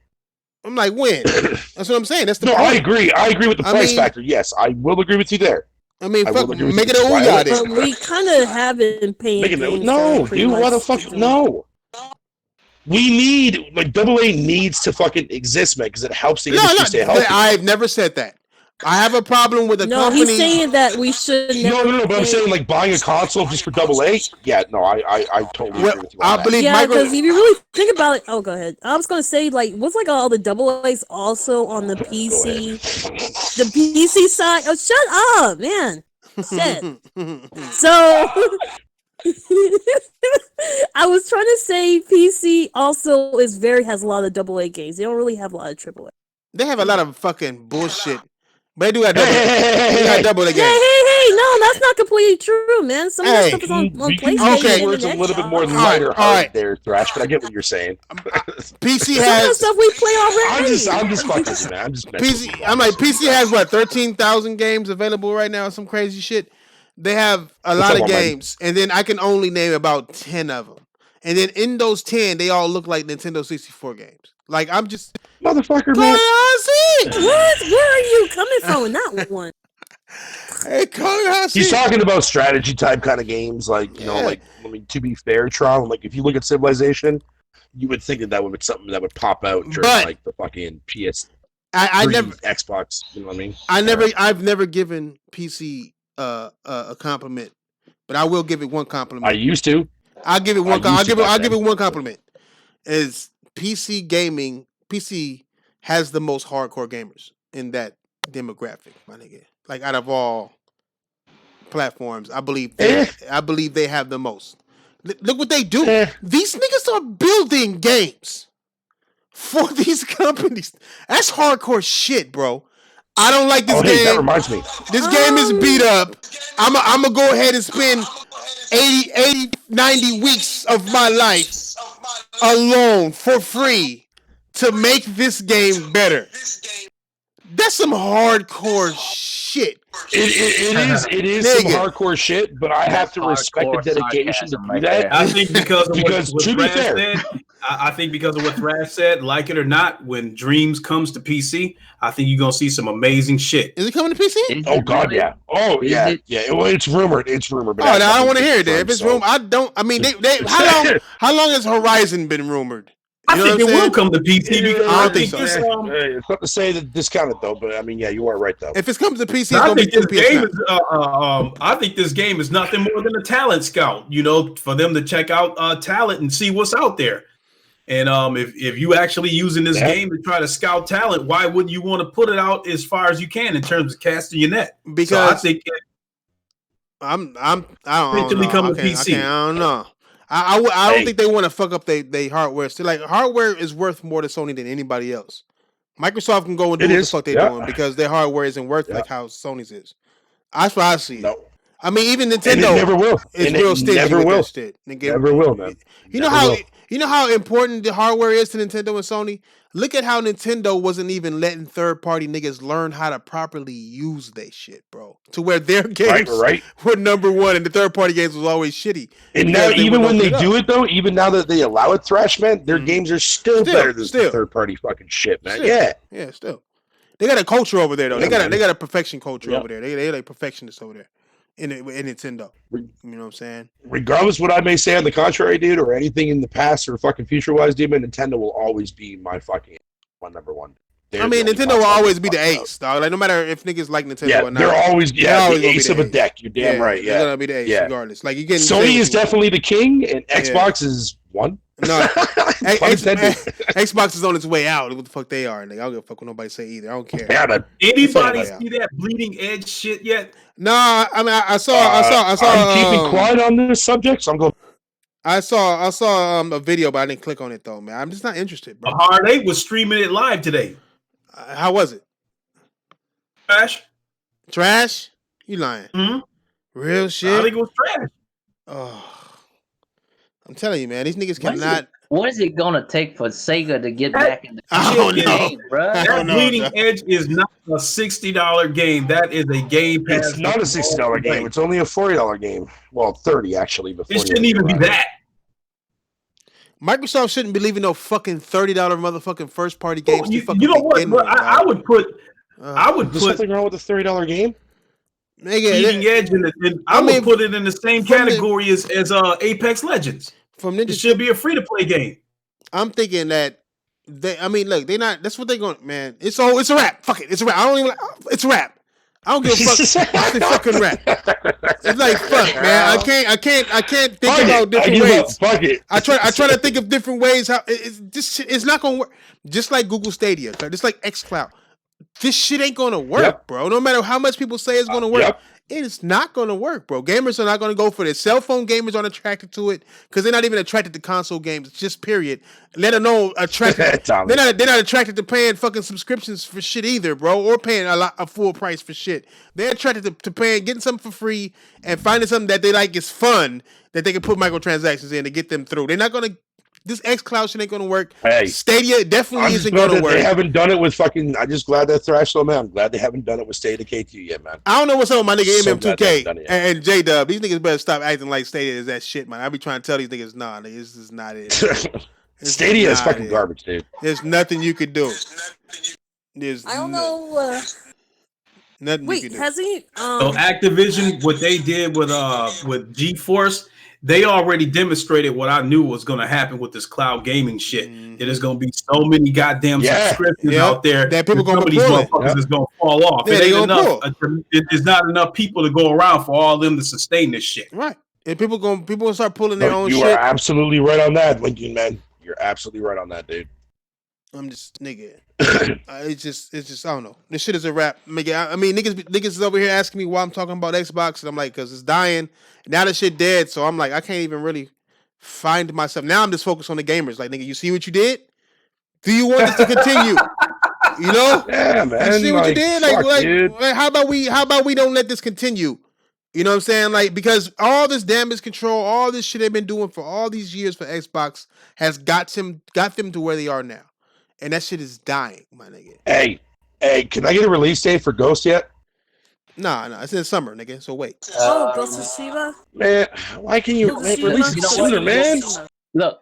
I'm like, when? That's what I'm saying. That's the No, point. I agree. I agree with the price factor. Yes, I will agree with you there. I mean, I fuck, will agree with make you. it a Ouya then. But we kind of have been paying. No, dude, what the fuck? No. We need, like, AA needs to fucking exist, man, because it helps the industry stay healthy. I've never said that. I have a problem with a company. No, he's saying that we should never. No, but I'm saying, like, buying a console just for AA? Yeah, no, I totally agree with you on that. believe Yeah, because if you really think about it, oh, go ahead. I was gonna say, like, what's like all the AA's also on the PC, the PC side? Oh, shut up, man. Shit. So, I was trying to say PC also has a lot of AA games. They don't really have a lot of AAA. They have a lot of fucking bullshit. But they do have double the game. Hey, no, that's not completely true, man. Some of that stuff is on PlayStation. Okay, words a little bit more lighter there, Thrash, but I get what you're saying. PC Some has of the stuff we play already. I'm just fucking with you, man. I'm just PC. I'm like, PC has what, 13,000 games available right now, some crazy shit. They have a lot of games, and then I can only name about 10 of them. And then in those 10, they all look like Nintendo 64 games. Like, I'm just motherfucker, man. What? Where are you coming from in that one? Hey, he's talking about strategy type kind of games, like, you know, like, I mean, to be fair, Tron, like, if you look at Civilization, you would think that would be something that would pop out during like the fucking PS. I never Xbox. You know what I mean? I've never given PC a compliment, but I will give it one compliment. I used to. I'll give it one. I'll give it one compliment. Is PC gaming? PC has the most hardcore gamers in that demographic, my nigga. Like, out of all platforms, I believe they have the most. Look what they do. These niggas are building games for these companies. That's hardcore shit, bro. I don't like this game. That reminds me. This game is beat up. I'm gonna go ahead and spend 80, 90 weeks of my life alone for free to make this game better. That's some hardcore shit. It is some hardcore shit, but I have to respect the dedication to do that. I think because what to be Thrash fair, said, I think because of what Thrash said, like it or not, when Dreams comes to PC, I think you're gonna see some amazing shit. Is it coming to PC? Oh God, yeah. Oh yeah, yeah. Well, it's rumored. It's rumored. But I don't want to hear it. If it's rumored, I don't. I mean, they how long has Horizon been rumored? I think it will come to PC because I don't think so. It's not to say that discounted though, but I mean, yeah, you are right though. If it comes to PC, I think this game is. I think this game is nothing more than a talent scout. You know, for them to check out talent and see what's out there. And if you actually using this game to try to scout talent, why wouldn't you want to put it out as far as you can in terms of casting your net? Because so I think I don't know. PC. I don't know. I don't think they want to fuck up they hardware. Still, like hardware is worth more to Sony than anybody else. Microsoft can go and do what the fuck they're doing because their hardware isn't worth like how Sony's is. That's what I see. No. I mean, even Nintendo and it never will. It's real stingy with that shit. Never will, man. You know how important the hardware is to Nintendo and Sony? Look at how Nintendo wasn't even letting third-party niggas learn how to properly use their shit, bro. To where their games were number one and the third-party games was always shitty. And now, even when they do it, though, even now that they allow it, Thrash, man, their games are still better than the third-party fucking shit, man. Yeah, still. They got a culture over there, though. They got a perfection culture over there. They like perfectionists over there. In Nintendo, you know what I'm saying? Regardless what I may say on the contrary, dude, or anything in the past or fucking future-wise, dude, man, Nintendo will always be my fucking number one. I mean, Nintendo will always be the ace, dog. Like, no matter if niggas like Nintendo or not. They're always the ace of a deck. You're damn right, They're gonna be the ace regardless. Like, you get Sony is definitely the king, and Xbox is one. No, Xbox is on its way out. What the fuck they are? Like, I don't give a fuck what nobody say either. I don't care. Anybody see that bleeding edge shit yet? No, I mean I saw. I'm keeping quiet on this subject, so I'm going. I saw a video, but I didn't click on it though, man. I'm just not interested, bro. Hard 8 was streaming it live today. How was it? Trash? You lying? Mm-hmm. Real shit? I think it was trash. Oh. I'm telling you, man, these niggas cannot. What is it gonna take for Sega to get back in the game, bro? That Bleeding Edge is not a $60 game. That is a Game Pass. It's not a $60 game. It's only a $40 game. Well, 30 actually. But it shouldn't even be that. Microsoft shouldn't be leaving no fucking $30 motherfucking first party games. You know what? I would put. There's something wrong with a $30 game. Bleeding Edge, I would put it in the same category as Apex Legends. It should be a free to play game. I'm thinking that look, they're not. That's what they're going. Man, it's a rap. Fuck it, it's a rap. I don't even. It's a rap. I don't give a fuck. It's a fucking rap. It's like fuck, man. I can't think about different ways. Fuck it. I try to think of different ways how it's not gonna work. Just like Google Stadia, just like XCloud. This shit ain't gonna work, bro. No matter how much people say it's gonna work, it is not gonna work, bro. Gamers are not gonna go for this. Cell phone gamers aren't attracted to it because they're not even attracted to console games. Just period. Let alone attracted. they're not attracted to paying fucking subscriptions for shit either, bro, or paying a full price for shit. They're attracted to paying, getting something for free, and finding something that they like is fun that they can put microtransactions in to get them through. They're not gonna. This xCloud shit ain't gonna work. Hey, Stadia definitely isn't gonna work. They haven't done it with fucking. I'm just glad that Thrash though, man. I'm glad they haven't done it with Stadia K2 yet, man. I don't know what's up with my nigga MM2K and J Dub. These niggas better stop acting like Stadia is that shit, man. I be trying to tell these niggas, nah, nigga, this is not it. Stadia is fucking garbage, dude. There's nothing you could do. I don't know. Nothing. Wait, you can do. has he? So Activision, what they did with GeForce. They already demonstrated what I knew was going to happen with this cloud gaming shit. It is going to be so many goddamn subscriptions out there that people some of these motherfuckers is going to fall off. Yeah, it ain't enough. There's not enough people to go around for all of them to sustain this shit. Right, and people gonna start pulling their own shit. You are absolutely right on that, Lincoln, man. You're absolutely right on that, dude. I'm just nigga. It's just I don't know. This shit is a rap. I mean, niggas is over here asking me why I'm talking about Xbox, and I'm like, because it's dying. Now the shit dead, so I'm like, I can't even really find myself. Now I'm just focused on the gamers. Like, nigga, you see what you did? Do you want this to continue? You know? Yeah, man. You see what you did? Like, how about we don't let this continue? You know what I'm saying? Like, because all this damage control, all this shit they've been doing for all these years for Xbox has got them to where they are now. And that shit is dying, my nigga. Hey, Hey, can I get a release date for Ghost yet? Nah, it's in the summer, nigga. So wait. Oh, Ghost of Tsushima. Man, why can you Ghost of release it Tsushima. sooner, man? Look,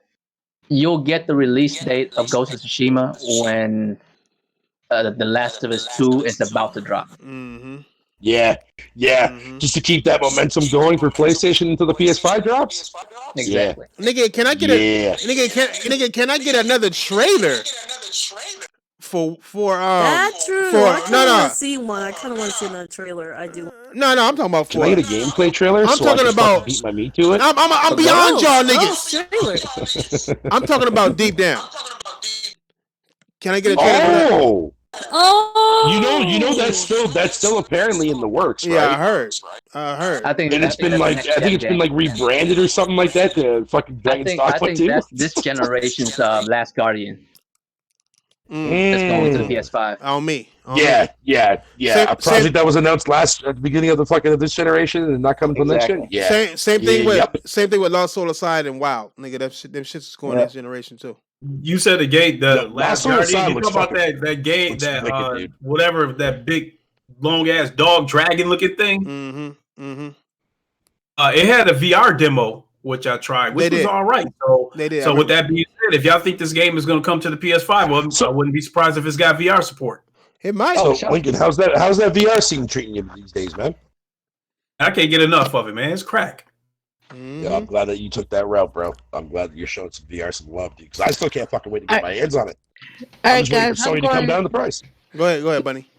you'll get the release date of Ghost of Tsushima when The Last of Us 2 is about to drop. Mm-hmm. Yeah. Just to keep that momentum going for PlayStation until the PS5 drops. Exactly. Nigga, can I get can I get another trailer for That's true. for I kind of want to see one. I kind of want to see another trailer. I do. No, I'm talking about Can I get a gameplay trailer? I'm so talking I can about beat my meat to it. I'm beyond y'all niggas. Trailer. I'm talking about Deep Down. Can I get a trailer for that? Oh. You know that's still apparently in the works, right? Yeah, I heard. I think, And it's been like rebranded or something like that to fucking Dragon's Dogma 2. I think that's this generation's Last Guardian. That's going to the PS5. On me. Yeah. Same- A project that was announced at the beginning of this generation and not coming to the next gen. Yeah. Same thing with Yep. same thing with Lost Soul Aside and WoW. Nigga, them shits is going next generation too. You said the game, the Yeah, Last Soul Aside Guardian. You looks know about fucking- that game, looks that wicked, dude. whatever, that big long ass dog dragon looking thing. Mm-hmm. It had a VR demo which I tried, which was all right. So They did. So with that being said, if y'all think this game is going to come to the PS5, well, I wouldn't be surprised if it's got VR support. It might. So Lincoln, how's that VR scene treating you these days, man? I can't get enough of it, man. It's crack. Yeah, I'm glad that you took that route, bro. I'm glad that you're showing some VR some love, dude. Because I still can't fucking wait to get my hands on it. All I'm right, just waiting guys. for Sony to come down the price. Go ahead, Bunny.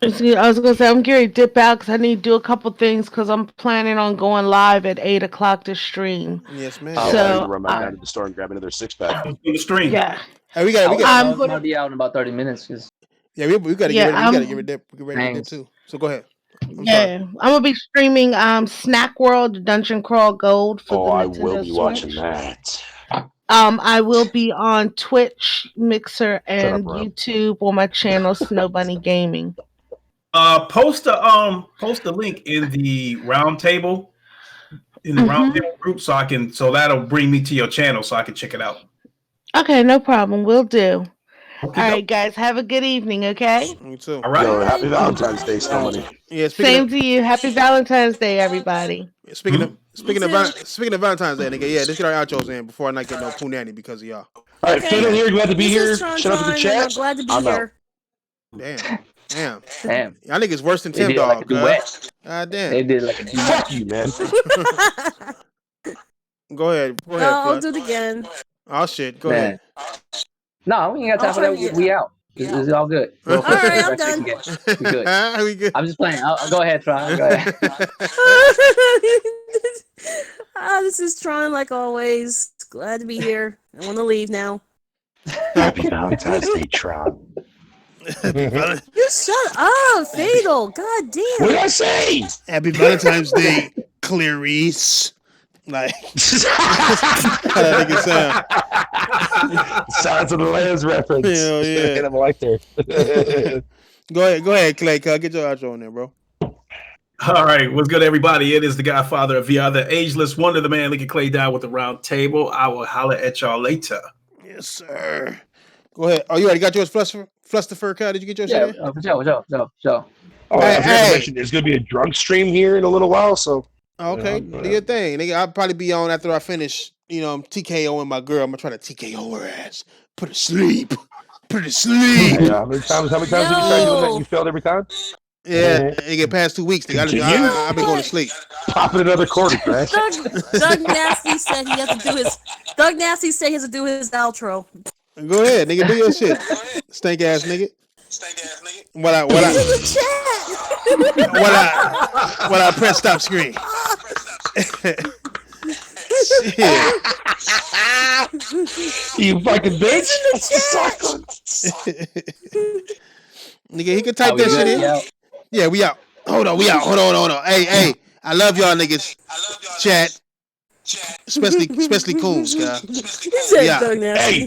I was gonna say I'm getting dip out because I need to do a couple things because I'm planning on going live at 8 o'clock to stream. Yes, man. I So need to run back down to the store and grab another 6-pack. The stream. Yeah. Hey, we got. I'll be out in about 30 minutes. Yeah, we got to Yeah, get ready to dip too. So go ahead. I'm gonna be streaming Snack World, the Dungeon Crawl Gold for the I Nintendo will be Switch. watching that. I will be on Twitch, Mixer, and bro. YouTube on my channel Snow Bunny Gaming. Post a link in the roundtable roundtable group so that'll bring me to your channel so I can check it out. Okay, no problem. We'll do. Okay, All right, guys. Have a good evening. Okay. Me too. All right. Yo, happy Valentine's Day, Snow Bunny. Yeah. Same to you. Happy Valentine's Day, everybody. Speaking of Valentine's Day, nigga. Yeah, let's get our outros in before I not get no punani because of y'all. All right, Fiddle here. Glad to be here. This is Shout out to the Tron, chat. I'm glad to be I'm out. here. Damn. Damn. Y'all niggas worse than They Tim did like a Dog. duet. God They damn. did like a duet. Fuck you, man. Go ahead. No, I'll Fluff. do it again. Oh shit. Go Man. ahead. No, we ain't got time for that. We out. It's all good. All right, I'm done. We good. We good. I'm just playing. I'll go ahead, Tron. Go ahead. This is Tron, like always. Glad to be here. I want to leave now. Happy Valentine's Day, Tron. You shut up, Fatal. God damn. What did I say? Happy Valentine's Day, Clarice. Like how that nigga sound. Silence of the Lambs reference. Hell yeah. I'm like there. Go ahead, Clay. Get your outro on there, bro. All right, what's good, everybody? It is the Godfather of VR, the ageless wonder, the man Lincoln Clay down with the round table. I will holler at y'all later. Yes, sir. Go ahead. Oh, you already got yours, Flusterfur Cut? Did you get yours? Yeah, today? for sure. Oh, I forgot Hey. to mention, there's going to be a drunk stream here in a little while, so. Oh, okay. Yeah. Do your thing. Nigga, I'll probably be on after I finish, I'm TKOing my girl. I'm going to try to TKO her ass. Put her to sleep. Yeah, how many times have you tried doing that? You failed every time? Yeah, it get past 2 weeks. Nigga. Continue? I've been going to sleep. Popping another quarter, Crash. Doug Nasty said he has to do his. Doug Nasty said he has to do his outro. Go ahead, nigga. Do your shit. Stank ass nigga. What I press stop screen. Shit. You fucking bitch. Nigga, he can type that shit in. Yeah, we out. Hold on. Hold on. Hey, I love y'all niggas. Chat. Especially Coons, guys. He said Yeah. Doug Nasty. Hey,